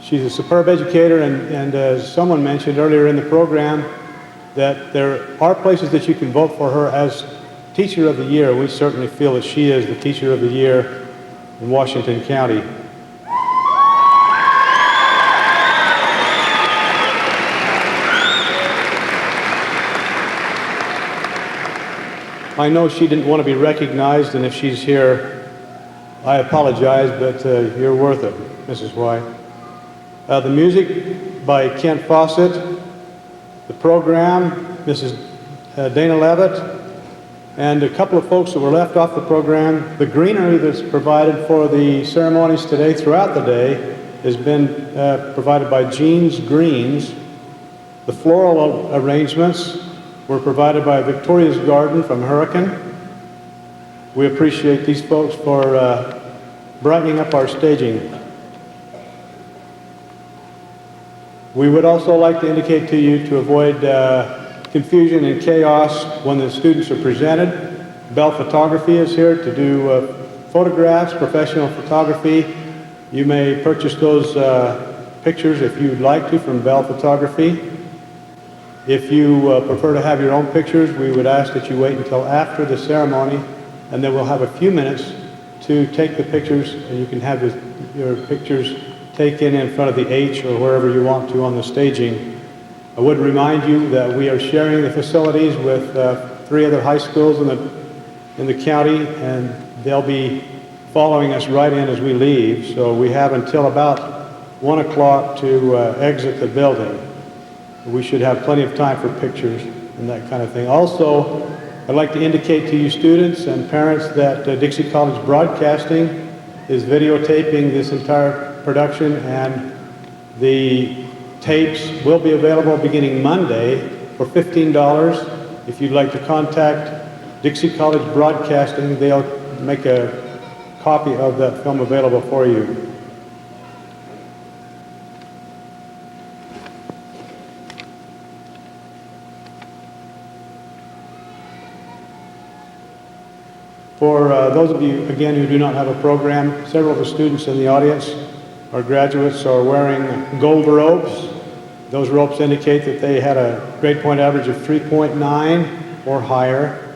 She's a superb educator, and as someone mentioned earlier in the program, that there are places that you can vote for her as Teacher of the Year. We certainly feel that she is the Teacher of the Year in Washington County. I know she didn't want to be recognized, and if she's here, I apologize, but you're worth it, Mrs. White. The music by Kent Fawcett, the program, Mrs. Dana Levitt, and a couple of folks that were left off the program. The greenery that's provided for the ceremonies today throughout the day has been provided by Jean's Greens. The floral arrangements were provided by Victoria's Garden from Hurricane. We appreciate these folks for brightening up our staging. We would also like to indicate to you, to avoid confusion and chaos when the students are presented, Bell Photography is here to do photographs, professional photography. You may purchase those pictures if you'd like to from Bell Photography. If you prefer to have your own pictures, we would ask that you wait until after the ceremony, and then we'll have a few minutes to take the pictures, and you can have your pictures taken in front of the H or wherever you want to on the staging. I would remind you that we are sharing the facilities with 3 other high schools in the county, and they'll be following us right in as we leave. So we have until about 1 o'clock to exit the building. We should have plenty of time for pictures and that kind of thing. Also, I'd like to indicate to you students and parents that Dixie College Broadcasting is videotaping this entire production, and the tapes will be available beginning Monday for $15. If you'd like to contact Dixie College Broadcasting, they'll make a copy of that film available for you. For those of you, again, who do not have a program, several of the students in the audience, our graduates, are wearing gold ropes. Those ropes indicate that they had a grade point average of 3.9 or higher.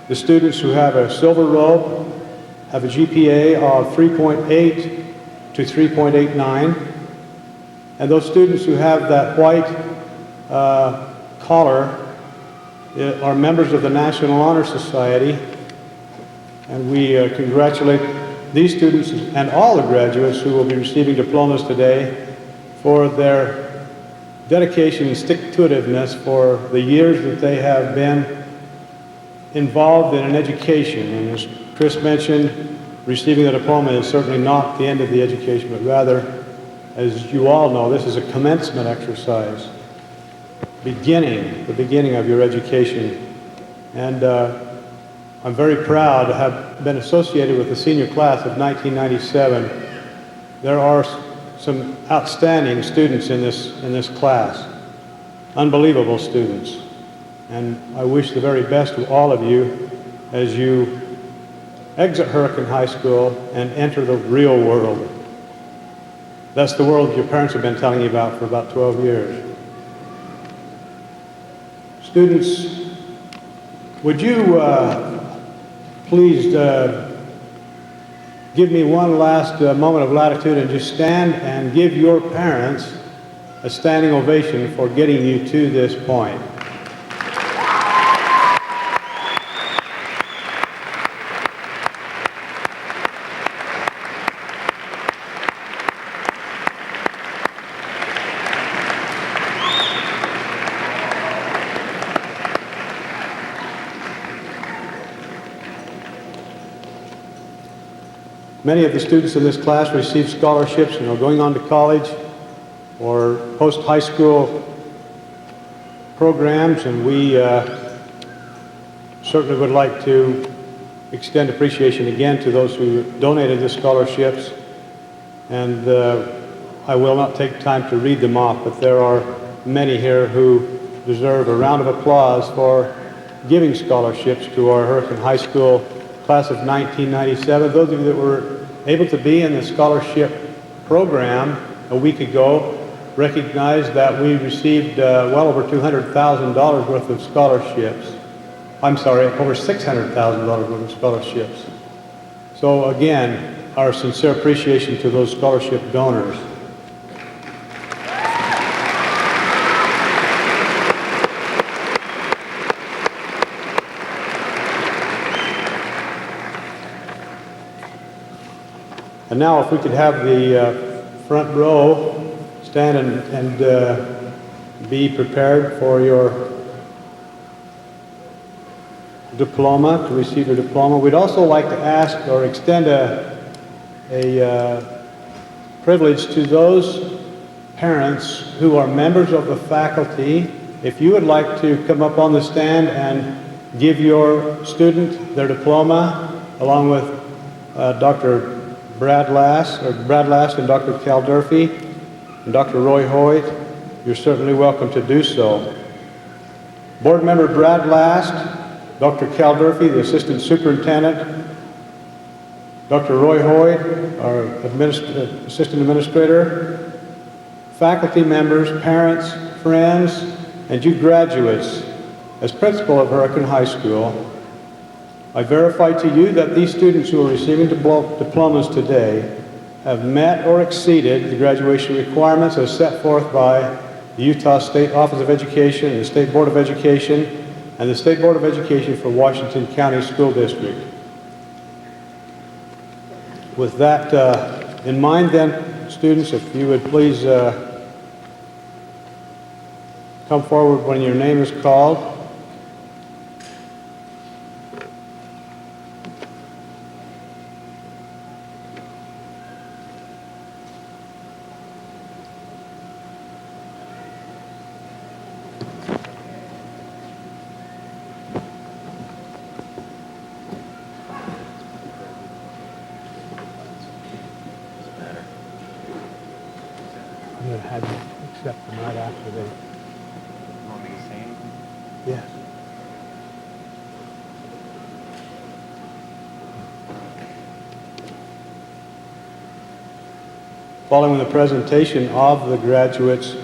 The students who have a silver rope have a GPA of 3.8 to 3.89. And those students who have that white collar are members of the National Honor Society. And we congratulate these students and all the graduates who will be receiving diplomas today for their dedication and stick-to-itiveness for the years that they have been involved in an education. And as Chris mentioned, receiving the diploma is certainly not the end of the education, but rather, as you all know, this is a commencement exercise, the beginning of your education. And I'm very proud to have been associated with the senior class of 1997. There are some outstanding students in this class, unbelievable students. And I wish the very best to all of you as you exit Hurricane High School and enter the real world. That's the world your parents have been telling you about for about 12 years. Students, would you please give me one last moment of latitude and just stand and give your parents a standing ovation for getting you to this point. Many of the students in this class receive scholarships and are going on to college or post-high school programs, and we certainly would like to extend appreciation again to those who donated the scholarships. And I will not take time to read them off, but there are many here who deserve a round of applause for giving scholarships to our Hurricane High School class of 1997. Those of you that were able to be in the scholarship program a week ago recognize that we received well over $200,000 worth of scholarships. I'm sorry, over $600,000 worth of scholarships. So again, our sincere appreciation to those scholarship donors. And now if we could have the front row stand and be prepared for your diploma, to receive your diploma. We'd also like to ask or extend a privilege to those parents who are members of the faculty. If you would like to come up on the stand and give your student their diploma, along with Dr. Brad Last and Dr. Cal Durfee and Dr. Roy Hoyt, you're certainly welcome to do so. Board member Brad Last, Dr. Cal Durfee, the assistant superintendent, Dr. Roy Hoyt, our assistant administrator, faculty members, parents, friends, and you graduates, as principal of Hurricane High School, I verify to you that these students who are receiving diplomas today have met or exceeded the graduation requirements as set forth by the Utah State Office of Education and the State Board of Education and the State Board of Education for Washington County School District. With that in mind then, students, if you would please come forward when your name is called. I'm going to have you accept them right after they... You want me to say anything? Yes. Following the presentation of the graduates,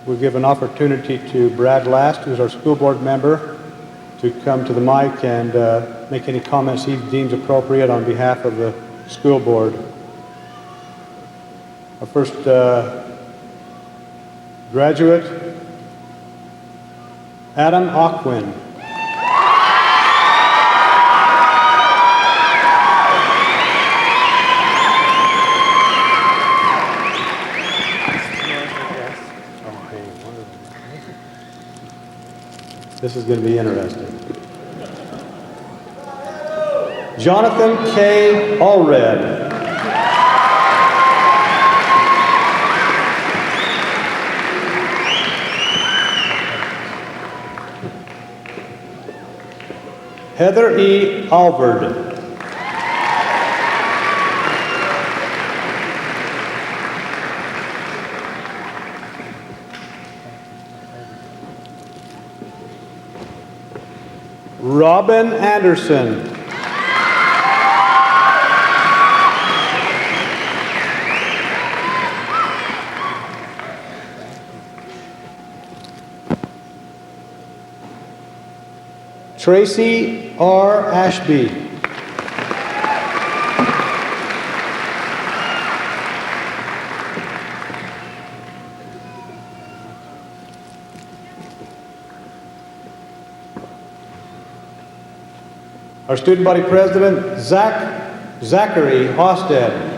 we'll give an opportunity to Brad Last, who's our school board member, to come to the mic and make any comments he deems appropriate on behalf of the school board. Our first graduate, Adam Ockwin. This is going to be interesting. Jonathan K. Allred. Heather E. Alvord. Robin Anderson. Tracy R. Ashby. Our student body president, Zachary Hosted.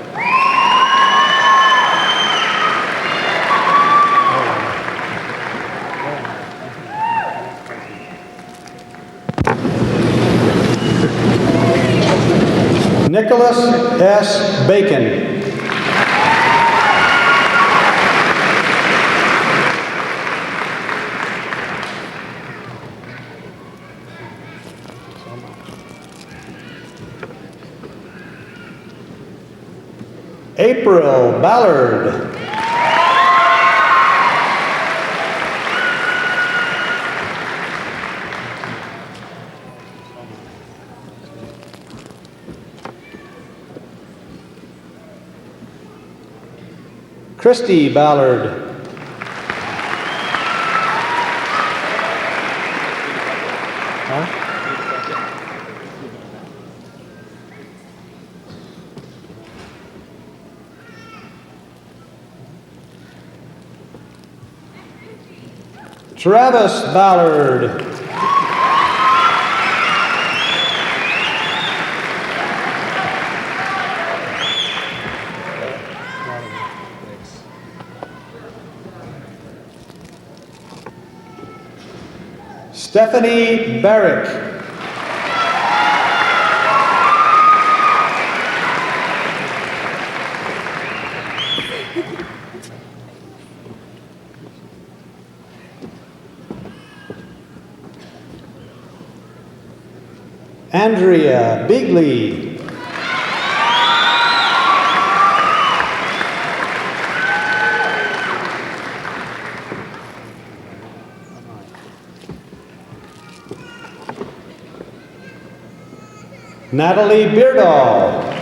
Nicholas S. Bacon. April Ballard. Christy Ballard. Travis Ballard. Stephanie Barrick. Andrea Bigley. Natalie Beardall.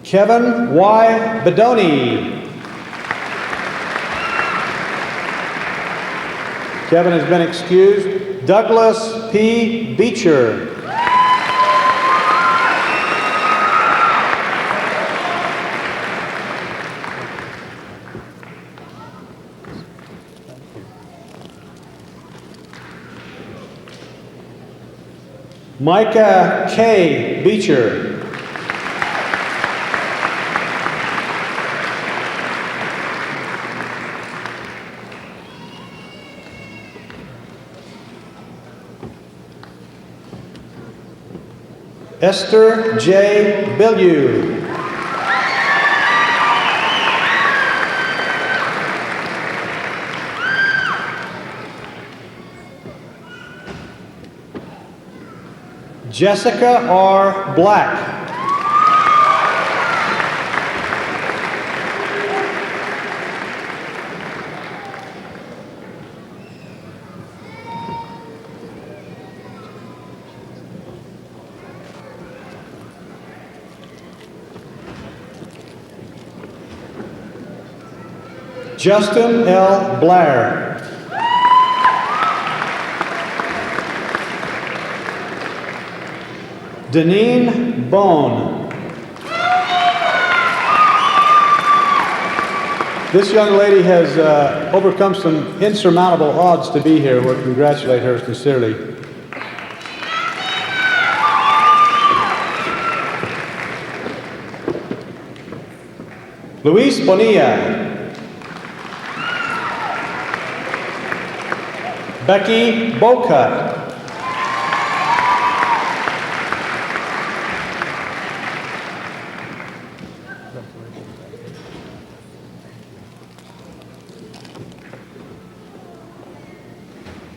Kevin Y. Bedoni. Kevin has been excused. Douglas P. Beecher. Micah K. Beecher. Esther J. Bilyeu. Jessica R. Black. Justin L. Blair. Deneen Bone. This young lady has overcome some insurmountable odds to be here. We congratulate her sincerely. Luis Bonilla. Becky Bocut.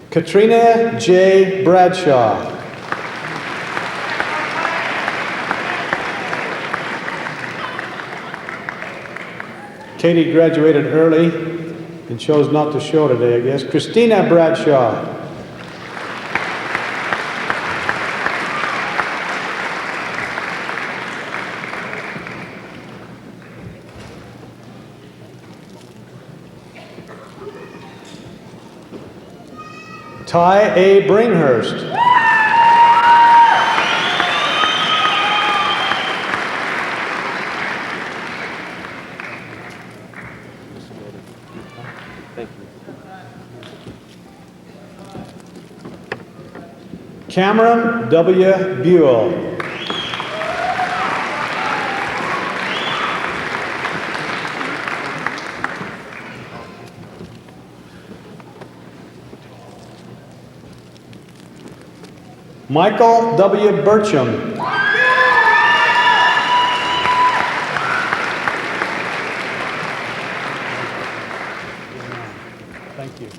Katrina J. Bradshaw. Katie graduated early and chose not to show today, I guess. Christina Bradshaw. Ty A. Bringhurst. Cameron W. Buell. Michael W. Burcham. Thank you.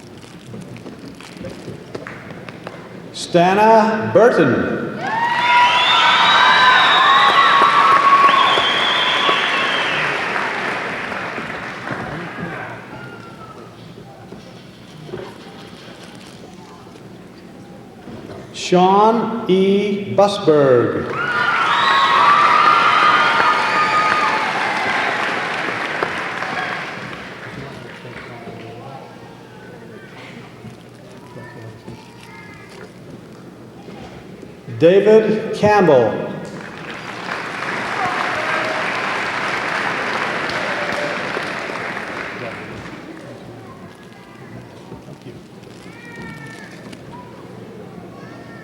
Stana Burton. Sean E. Busberg. David Campbell.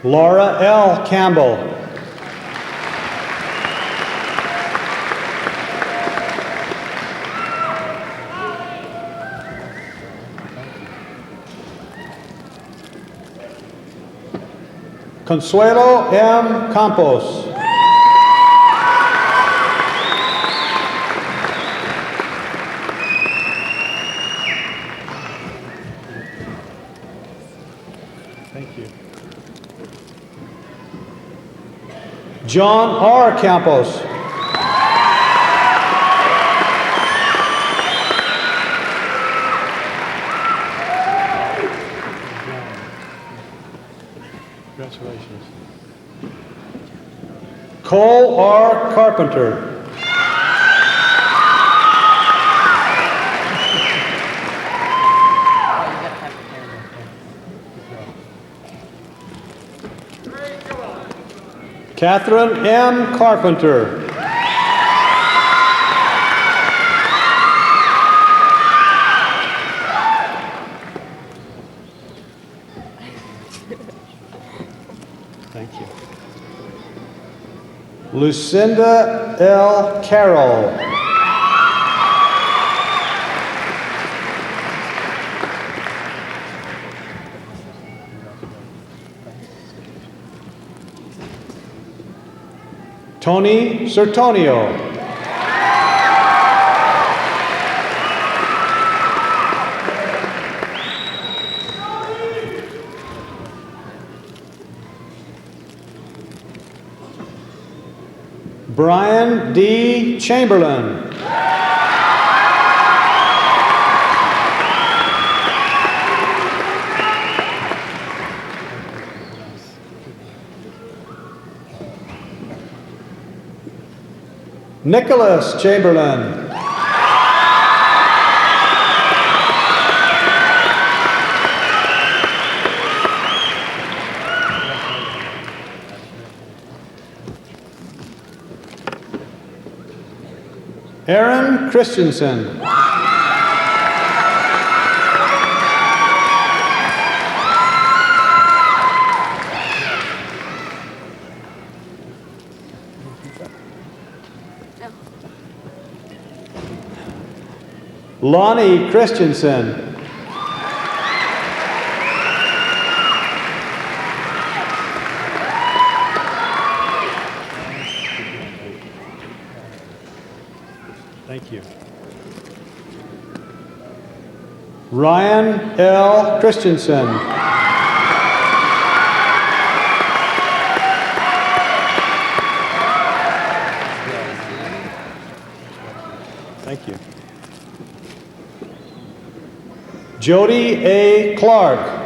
Laura L. Campbell. Consuelo M. Campos. Thank you. John R. Campos. Congratulations. Cole R. Carpenter. Catherine M. Carpenter. Thank you. Lucinda L. Carroll. Tony Sertonio. Brian D. Chamberlain. Nicholas Chamberlain. Aaron Christensen. Lonnie Christensen. Thank you. Ryan L. Christensen. Thank you. Jody A. Clark.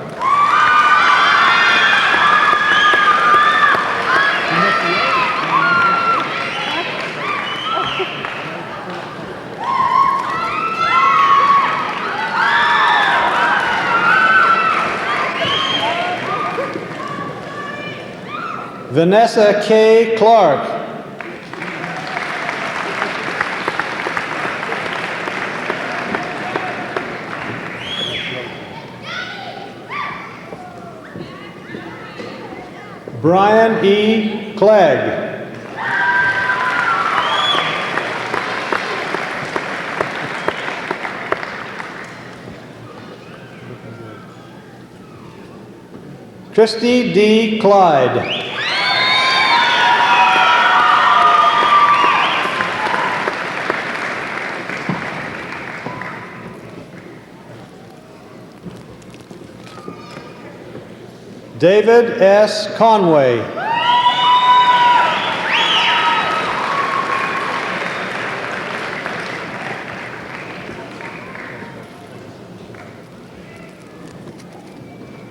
Vanessa K. Clark. Brian E. Clegg. Christy D. Clyde. David S. Conway.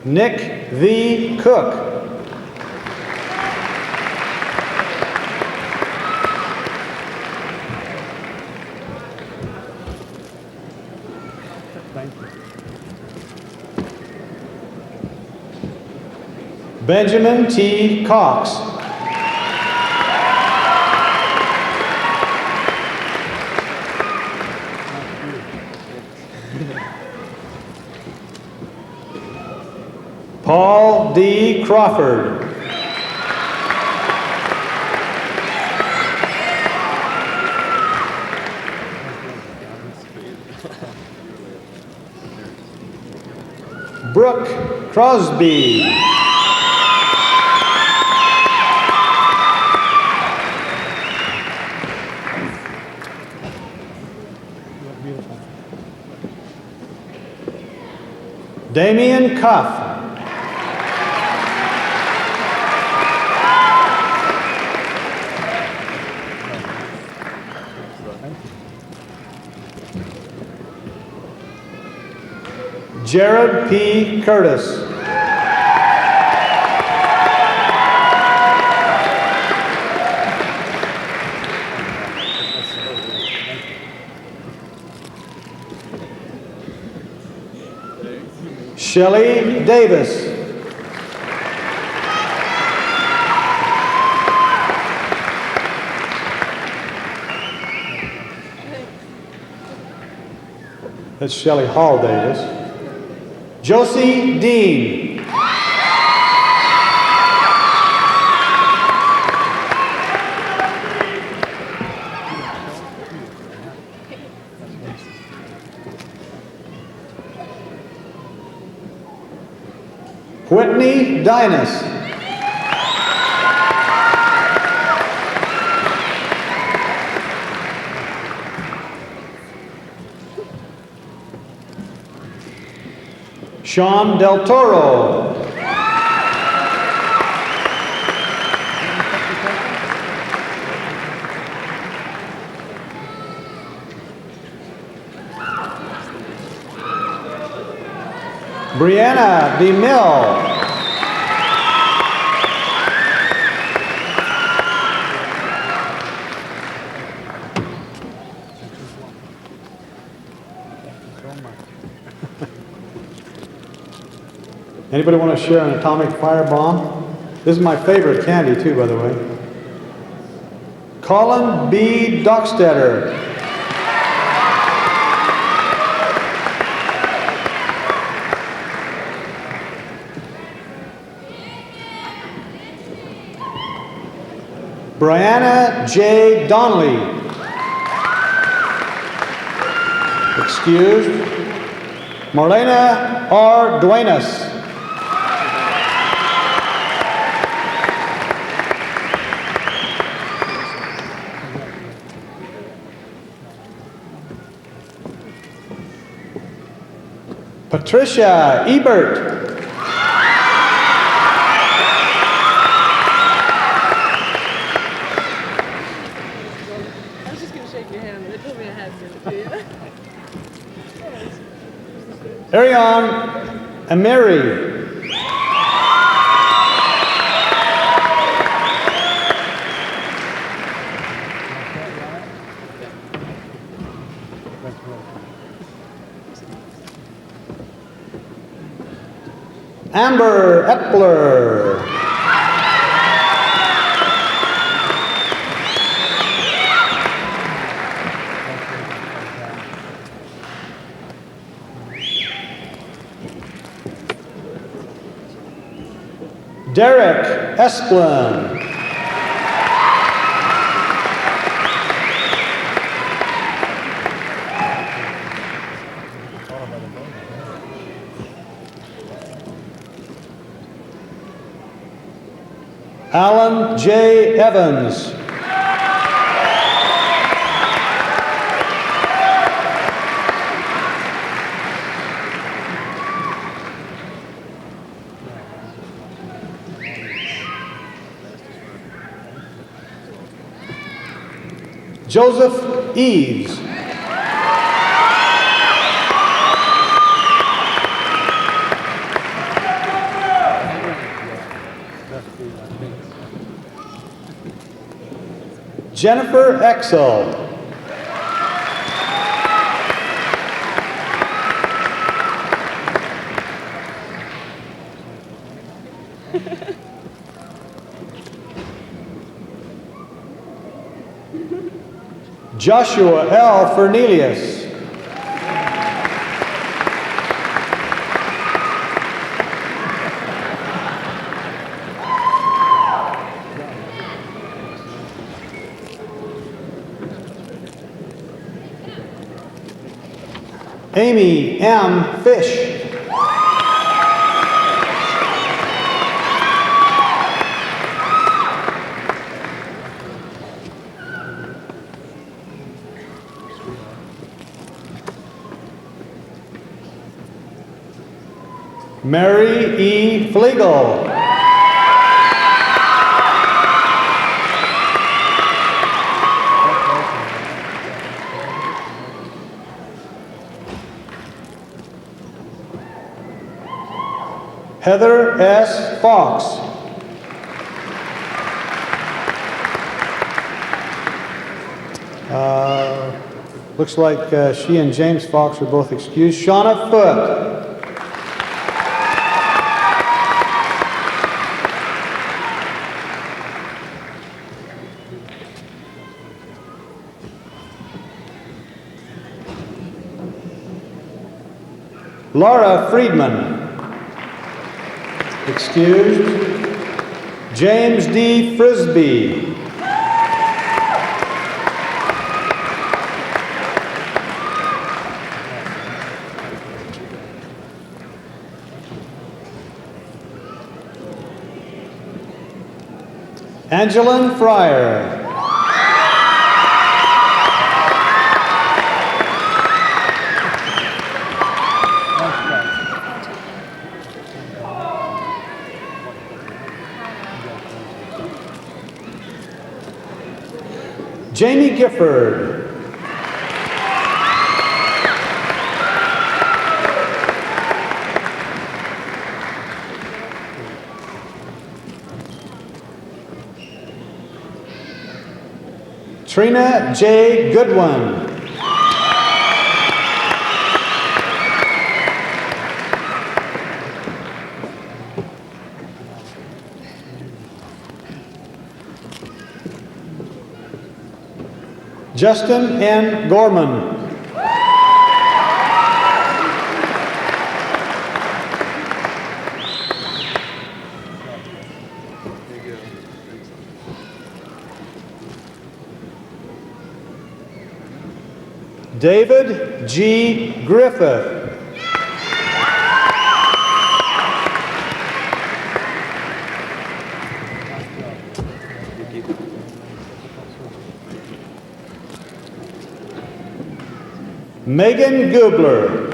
Nick V. Cook. Benjamin T. Cox. Paul D. Crawford. Brooke Crosby. Damian Cuff. Jared P. Curtis. Shelley Davis. That's Shelley Hall Davis. Josie Dean. Whitney Dinas. Sean Del Toro. Brianna DeMille. Anybody want to share an atomic firebomb? This is my favorite candy too, by the way. Colin B. Dockstetter. Brianna J. Donnelly. Excused. Marlena R. Duenas. Patricia Ebert. I was just going to shake your hand, but they told me I had to. Ariane Amiri. Amber Epler. Derek Esplin. Alan J. Evans. Joseph Eves. Jennifer Exel. Joshua L. Fernelius. Amy M. Fish. Mary E. Flegel. Heather S. Fox. Looks like she and James Fox are both excused. Shauna Foote. Laura Friedman. Excused. James D. Frisbee. Angeline Fryer. Jamie Gifford. Trina J. Goodwin. Justin N. Gorman. David G. Griffith. Megan Gubler.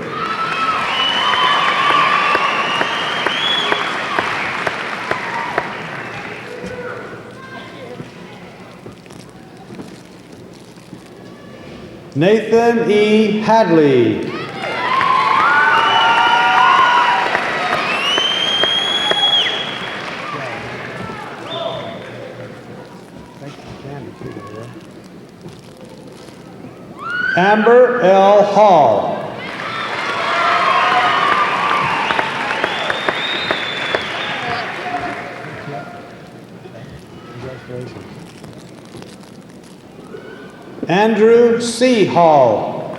Nathan E. Hadley. Amber L. Hall. Andrew C. Hall.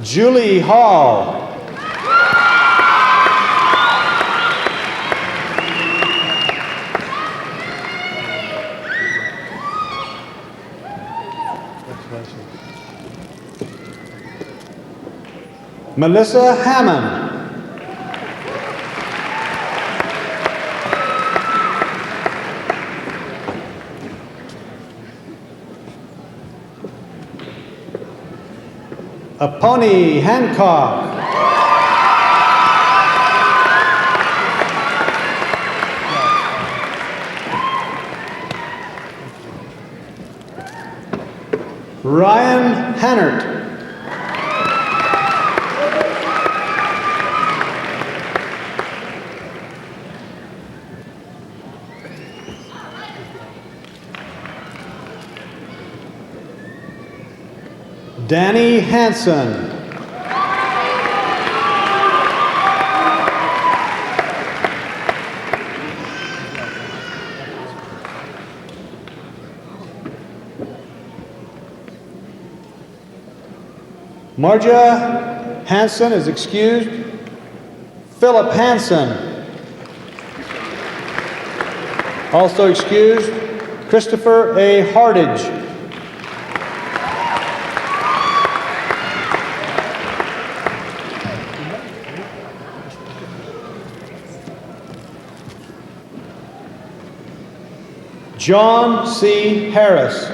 Julie Hall. Melissa Hammond. Aponi Hancock. Ryan Hannert. Danny Hansen. Marja Hansen is excused. Philip Hansen. Also excused, Christopher A. Hardage. John C. Harris.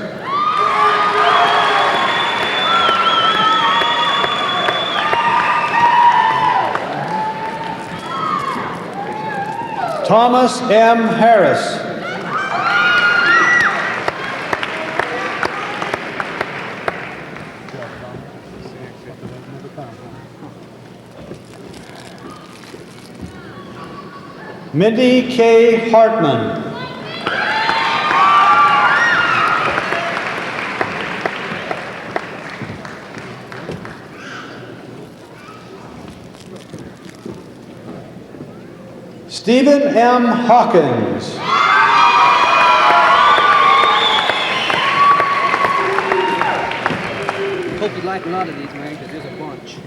Thomas M. Harris. Mindy K. Hartman. Stephen M. Hawkins. Hope you like a lot of these, man, because there's a bunch.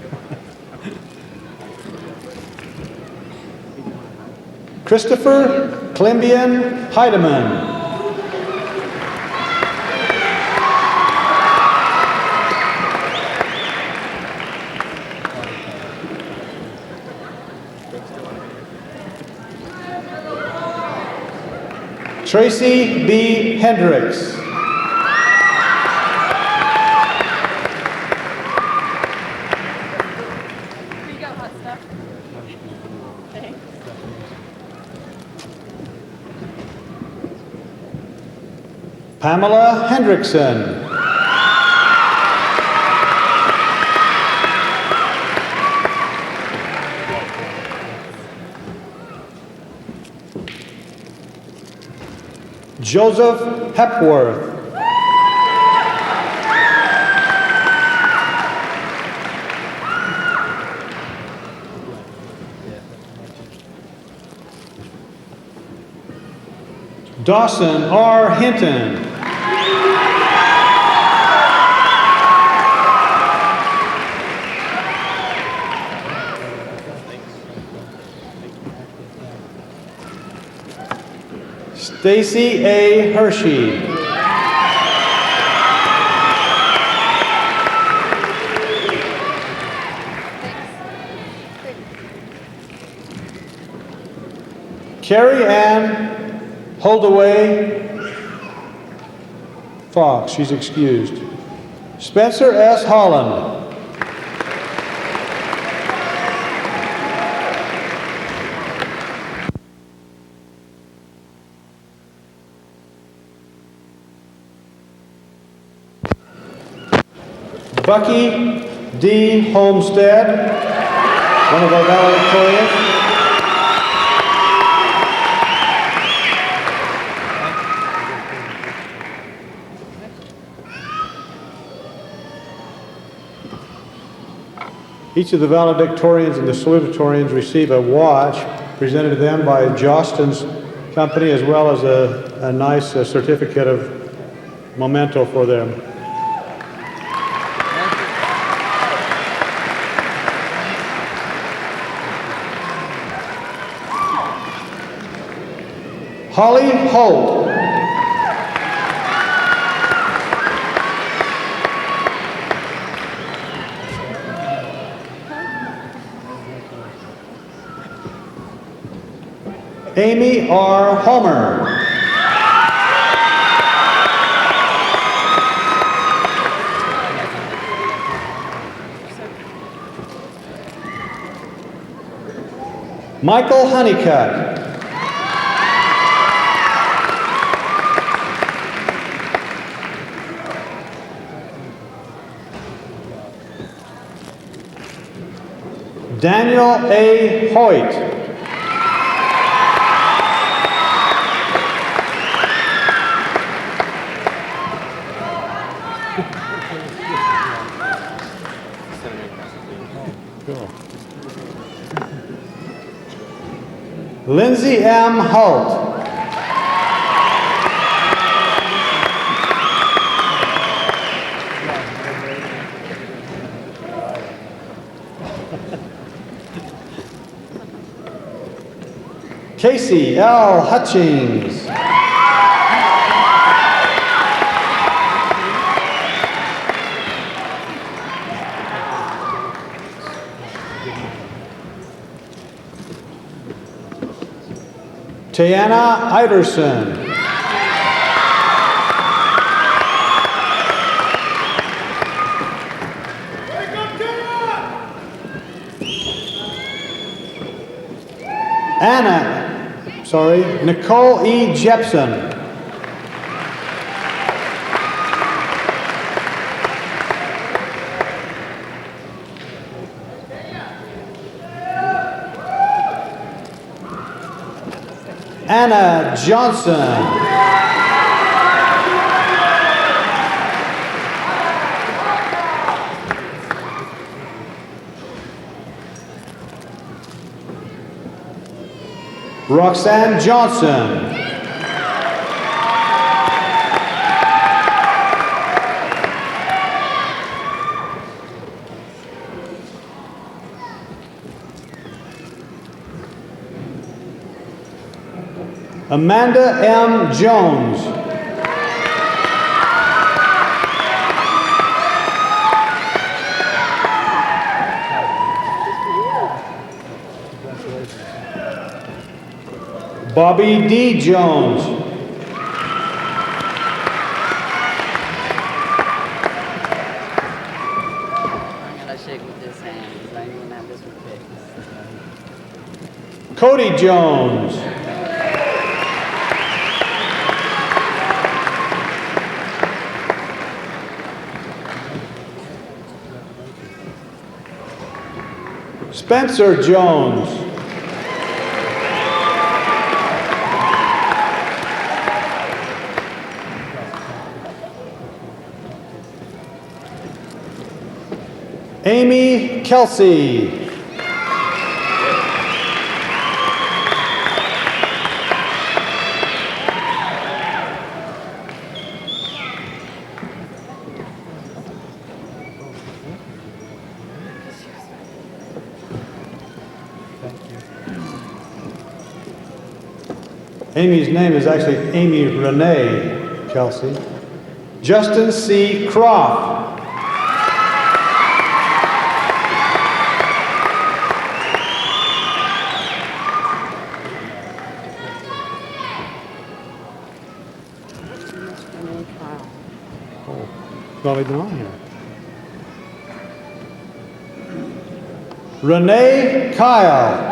Christopher Clembian Heidemann. Tracy B. Hendricks. You got hot stuff? Thanks. Pamela Hendrickson. Joseph Hepworth. Dawson R. Hinton. Stacy A. Hershey. Carrie Ann Holdaway Fox, she's excused. Spencer S. Holland. Bucky D. Homestead, one of our valedictorians. Each of the valedictorians and the salutatorians receive a watch presented to them by Jostens Company, as well as a nice certificate of memento for them. Holly Holt. Amy R. Homer. Michael Honeycutt. Daniel A. Hoyt. Lindsay M. Holt. Casey L. Hutchings. Tiana Iverson. Nicole E. Jepson. Anna Johnson. Roxanne Johnson. Amanda M. Jones. Bobby D. Jones. I'm gonna shake with this hand. I ain't gonna have this one picked. Cody Jones. Spencer Jones. Amy Kelsey. Amy's name is actually Amy Renee Kelsey. Justin C. Croft. Not even on here. Renee Kyle.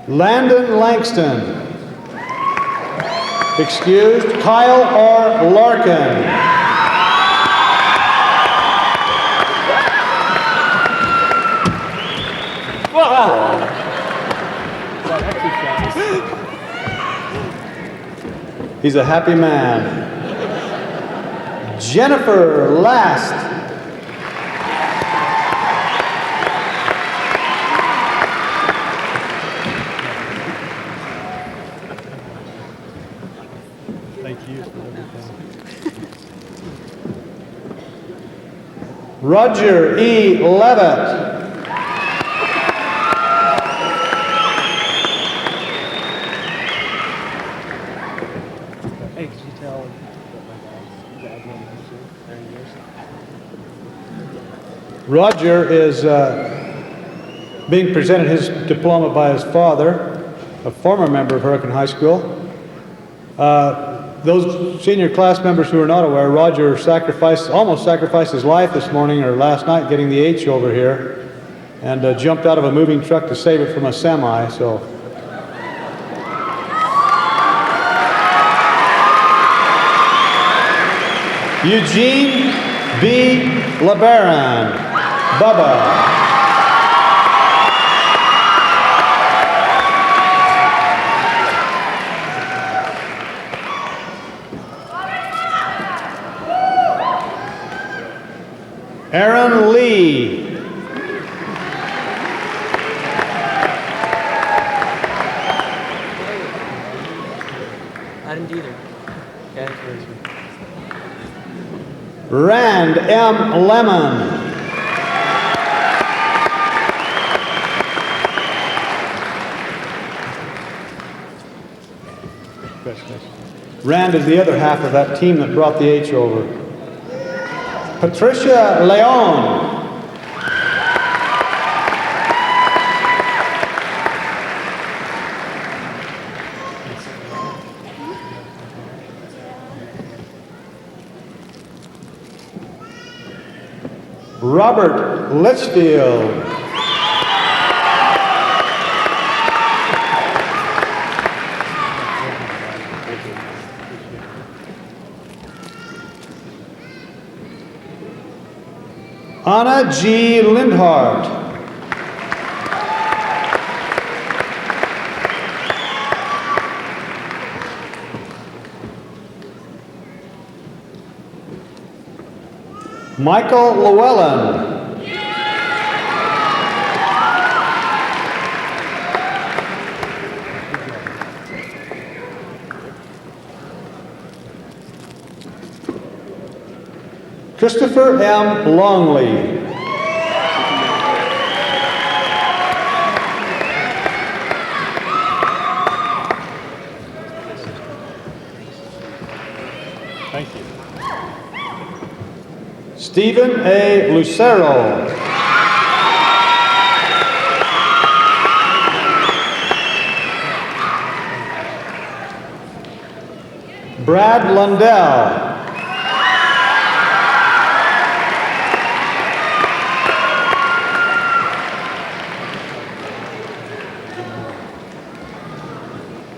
Landon Langston. Excused, Kyle R. Larkin. He's a happy man. Jennifer Last. Roger E. Levitt. Hey, could you tell Roger is being presented his diploma by his father, a former member of Hurricane High School. Those senior class members who are not aware, Roger almost sacrificed his life this morning or last night getting the H over here, and jumped out of a moving truck to save it from a semi. So, Eugene B. LeBaron, Bubba. Aaron Lee. I didn't either. Yeah, Rand M. Lemon. Rand is the other half of that team that brought the H over. Patricia Leon. Robert Litchfield. Anna G. Lindhart. Michael Llewellyn. Christopher M. Longley. Thank you. Stephen A. Lucero. Brad Lundell.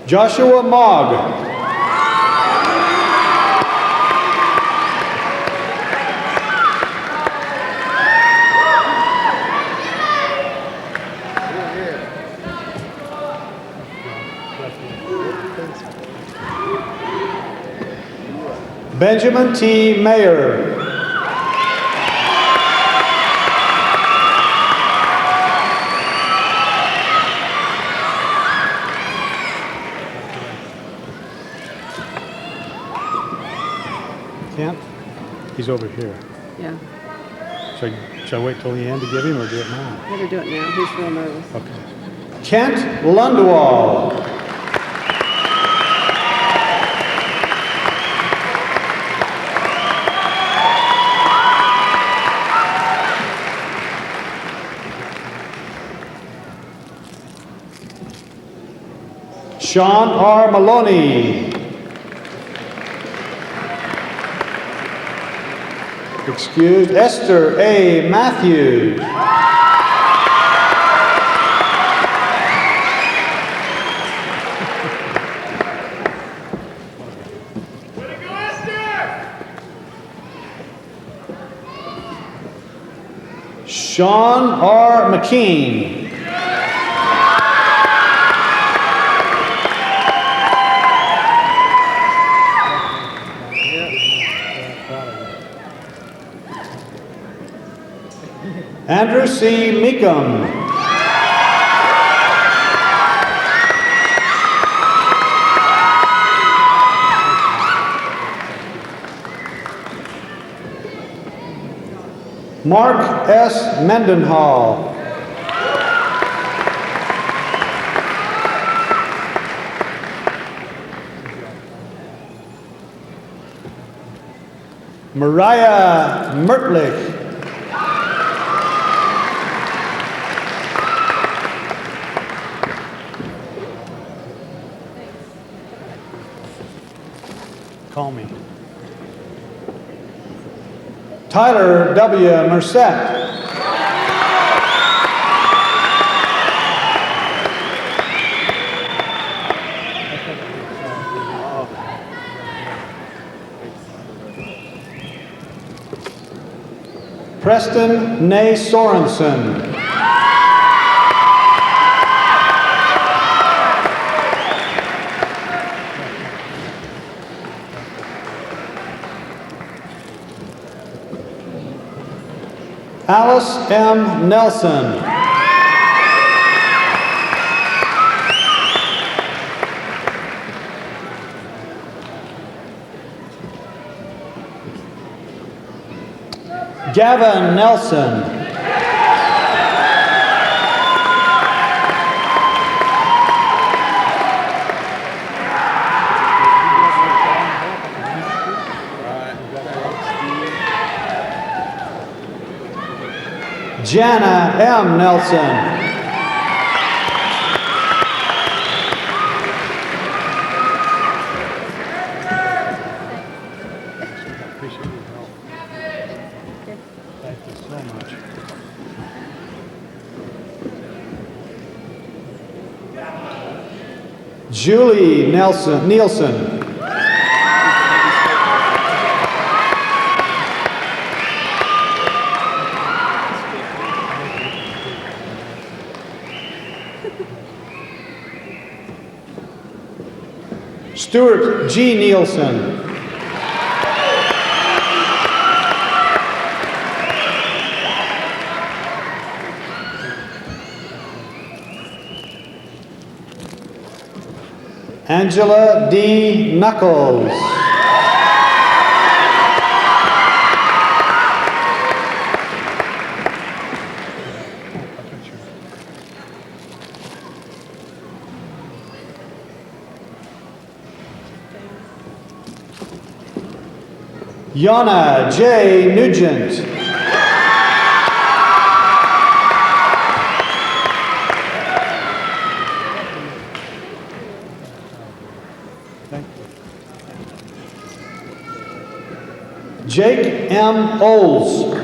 Joshua Mogg. Benjamin T. Mayer. Kent? He's over here. Yeah. Shall I wait till the end to give him or do it now? Better do it now. He's real nervous. Okay. Kent Lundwall. Sean R. Maloney. Excused. Esther A. Matthews. Sean R. McKean. Andrew C. Meekum. Mark S. Mendenhall. Mariah Mertlich. call me. Tyler W. Merced. Preston Nay Sorensen. Alice M. Nelson. Gavin Nelson. Jana M. Nelson. Julie Nielsen. Stuart G. Nielsen. Angela D. Knuckles. Yana J. Nugent. Jake M. Oles.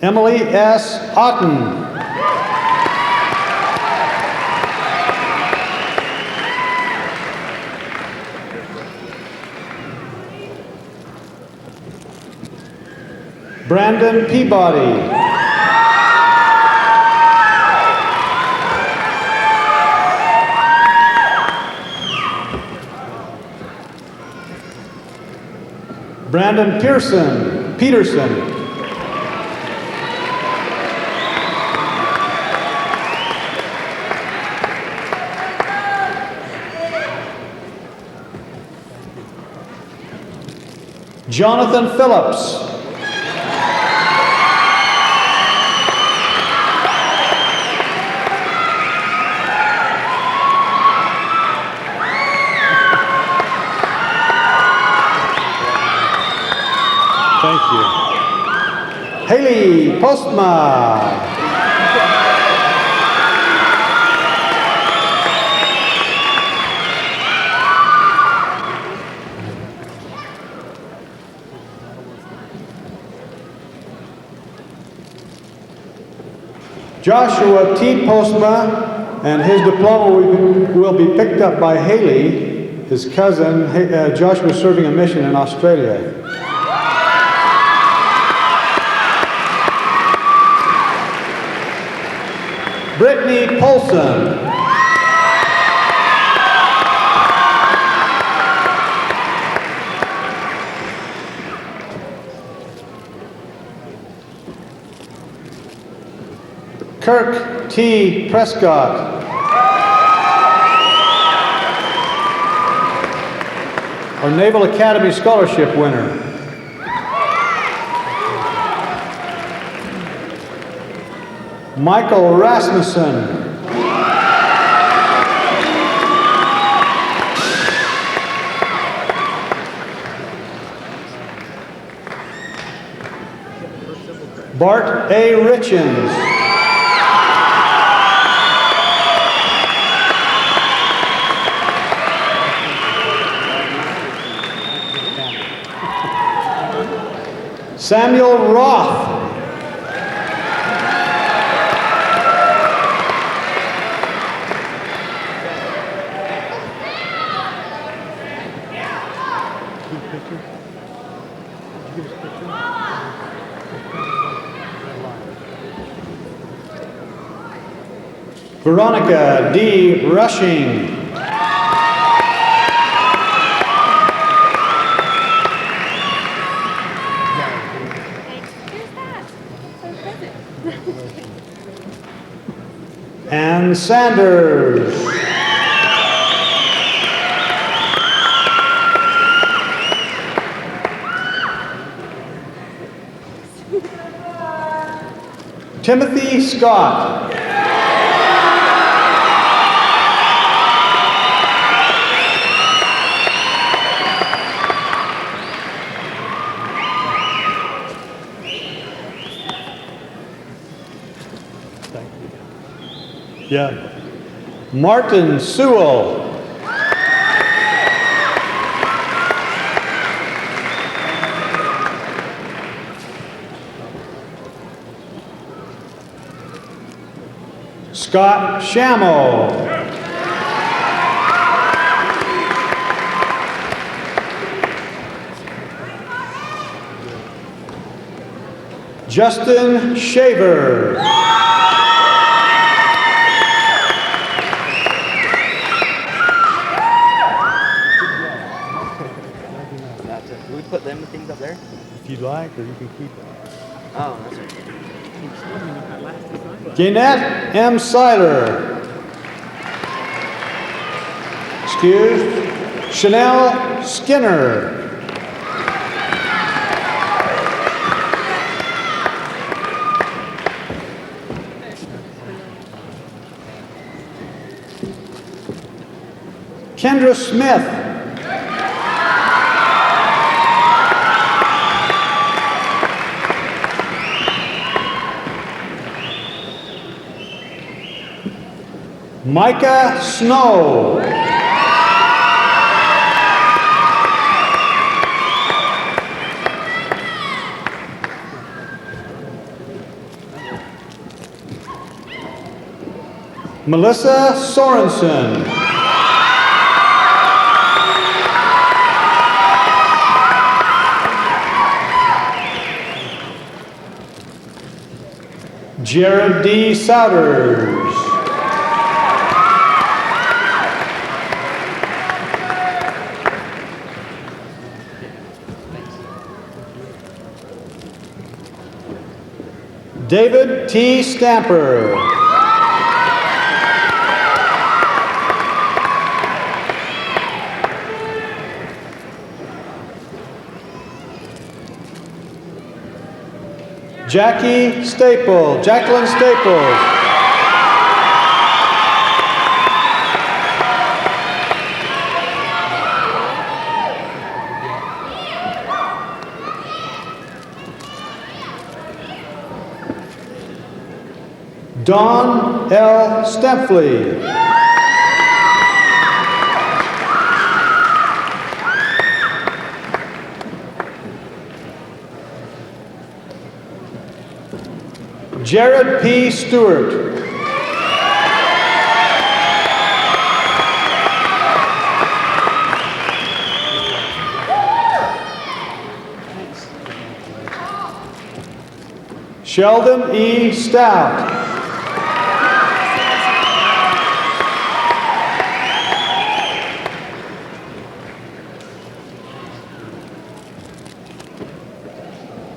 Emily S. Otten. Brandon Peabody. Brandon Peterson. Jonathan Phillips. Thank you. Haley Postma. Joshua T. Postma, and his diploma will be picked up by Haley, his cousin. Joshua is serving a mission in Australia. Brittany Polson. Kirk T. Prescott. Our Naval Academy Scholarship winner. Michael Rasmussen. Bart A. Richens. Samuel Roth. Veronica D. Rushing. Ann Sanders. Timothy Scott. Yeah. Martin Sewell. Scott Shamo. Justin Shaver. Do we put them things up there? If you'd like, or you can keep it. Oh, that's right. Jeanette M. Seiler. Excuse. Chanel Skinner. Kendra Smith. Micah Snow. Melissa Sorensen. Jared D. Souders. David T. Stamper. Jacqueline Staples. Dawn L. Stempfley. Jared P. Stewart. Sheldon E. Stout.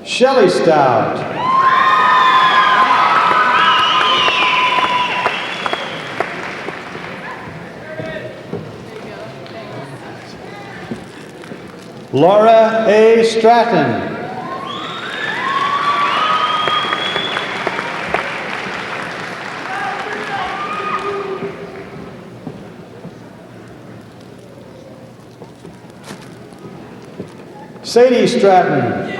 Shelley Stout. Laura A. Stratton. Sadie Stratton.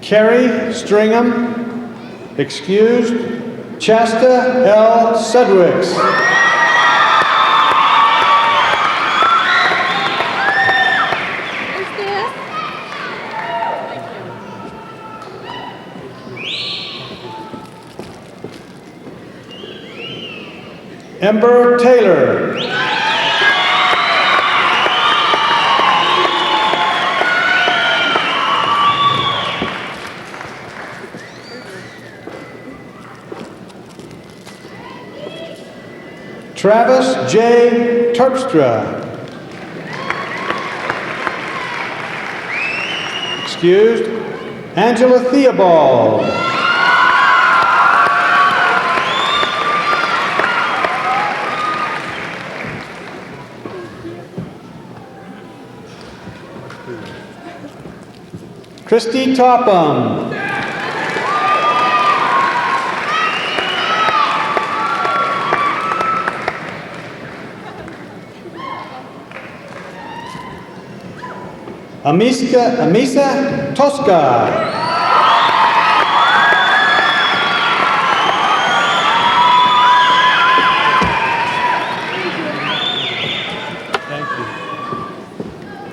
Carrie Stringham, excused. Chasta L. Sedwicks. Ember Taylor. Travis J. Terpstra. Excused. Angela Theobald. Christy Topham. Amisa Tosca.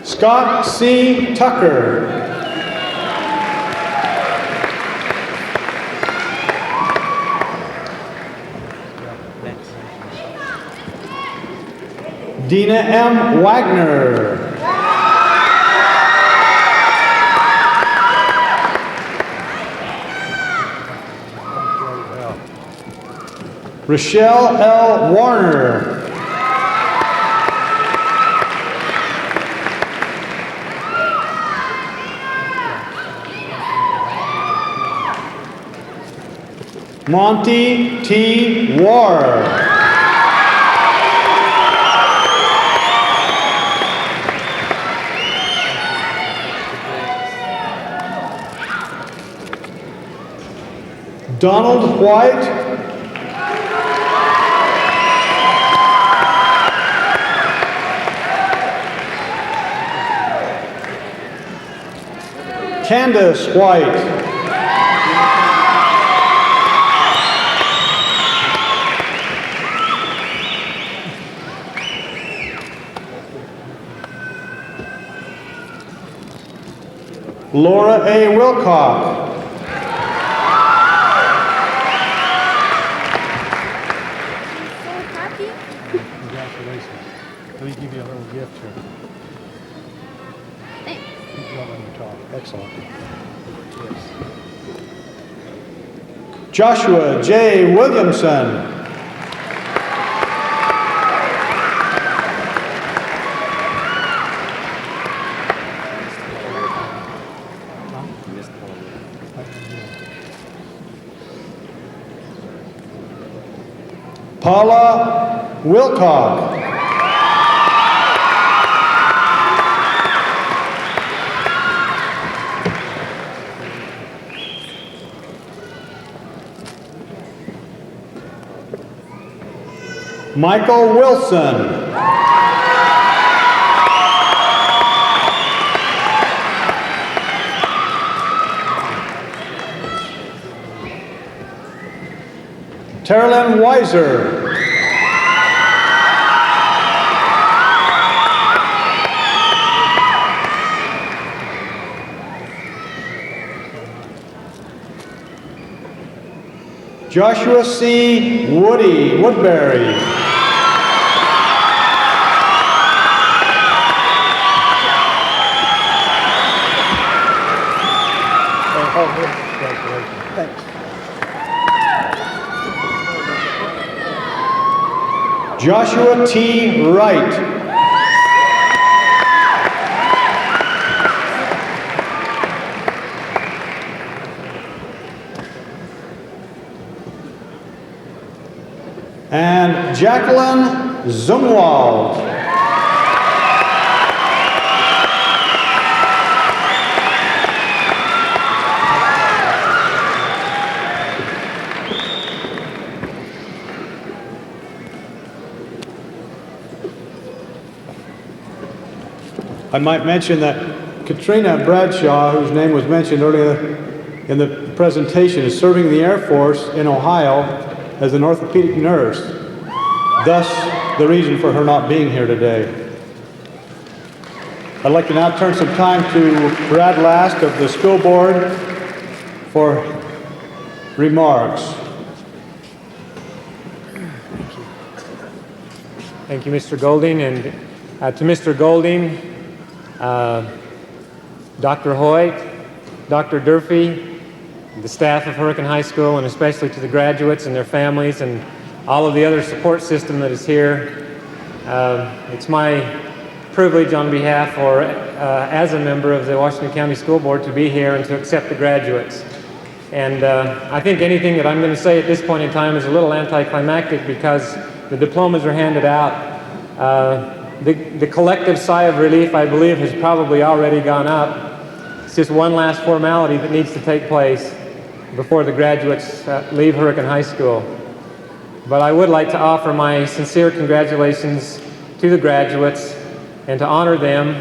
Scott C. Tucker. Dina M. Wagner. Rochelle L. Warner. Monty T. Ward. Donald White. Candace White. Laura A. Wilcock. Congratulations. Let me give you a little gift here. Thanks. Keep going on your talk. Excellent. Yes. Joshua J. Williamson. Paula Wilcock. Michael Wilson. Terilyn Weiser. Joshua C. Woodbury. Thanks. Joshua T. Wright. And Jacqueline Zumwald. I might mention that Katrina Bradshaw, whose name was mentioned earlier, in the presentation is serving the Air Force in Ohio as an orthopedic nurse. Thus, the reason for her not being here today. I'd like to now turn some time to Brad Last of the school board for remarks. Thank you, Mr. Golding. And to Mr. Golding, Dr. Hoyt, Dr. Durfee, the staff of Hurricane High School, and especially to the graduates and their families and all of the other support system that is here. It's my privilege on behalf or as a member of the Washington County School Board to be here and to accept the graduates. And I think anything that I'm going to say at this point in time is a little anticlimactic because the diplomas are handed out. The collective sigh of relief, I believe, has probably already gone up. It's just one last formality that needs to take place before the graduates leave Hurricane High School. But I would like to offer my sincere congratulations to the graduates and to honor them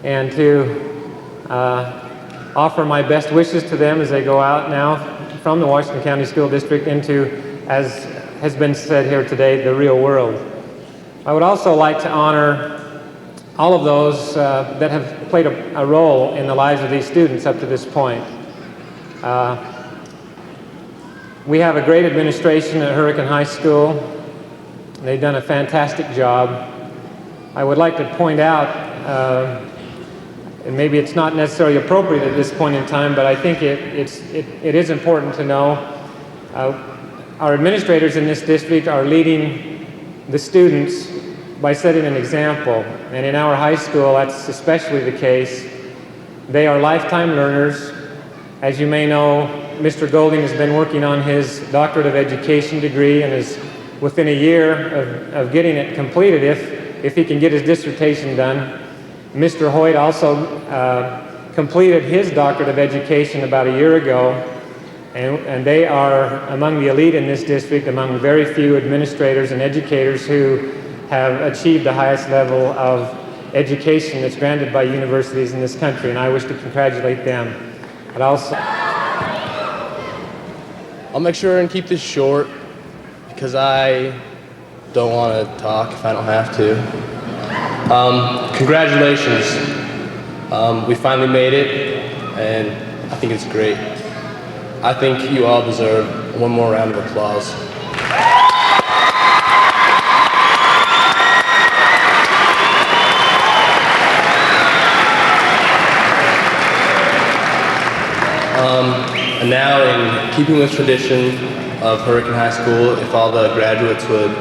and to offer my best wishes to them as they go out now from the Washington County School District into, as has been said here today, the real world. I would also like to honor all of those that have played a role in the lives of these students up to this point. We have a great administration at Hurricane High School. They've done a fantastic job. I would like to point out, and maybe it's not necessarily appropriate at this point in time, but I think it is important to know, our administrators in this district are leading the students by setting an example. And in our high school, that's especially the case. They are lifetime learners. As you may know, Mr. Golding has been working on his Doctorate of Education degree and is within a year of getting it completed if he can get his dissertation done. Mr. Hoyt also completed his Doctorate of Education about a year ago, and they are among the elite in this district, among very few administrators and educators who have achieved the highest level of education that's granted by universities in this country, and I wish to congratulate them. But also, I'll make sure and keep this short because I don't want to talk if I don't have to. Congratulations. We finally made it, and I think it's great. I think you all deserve one more round of applause. And now, in keeping with tradition of Hurricane High School, if all the graduates would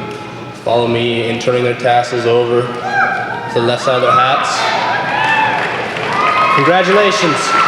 follow me in turning their tassels over to the left side of their hats. Congratulations.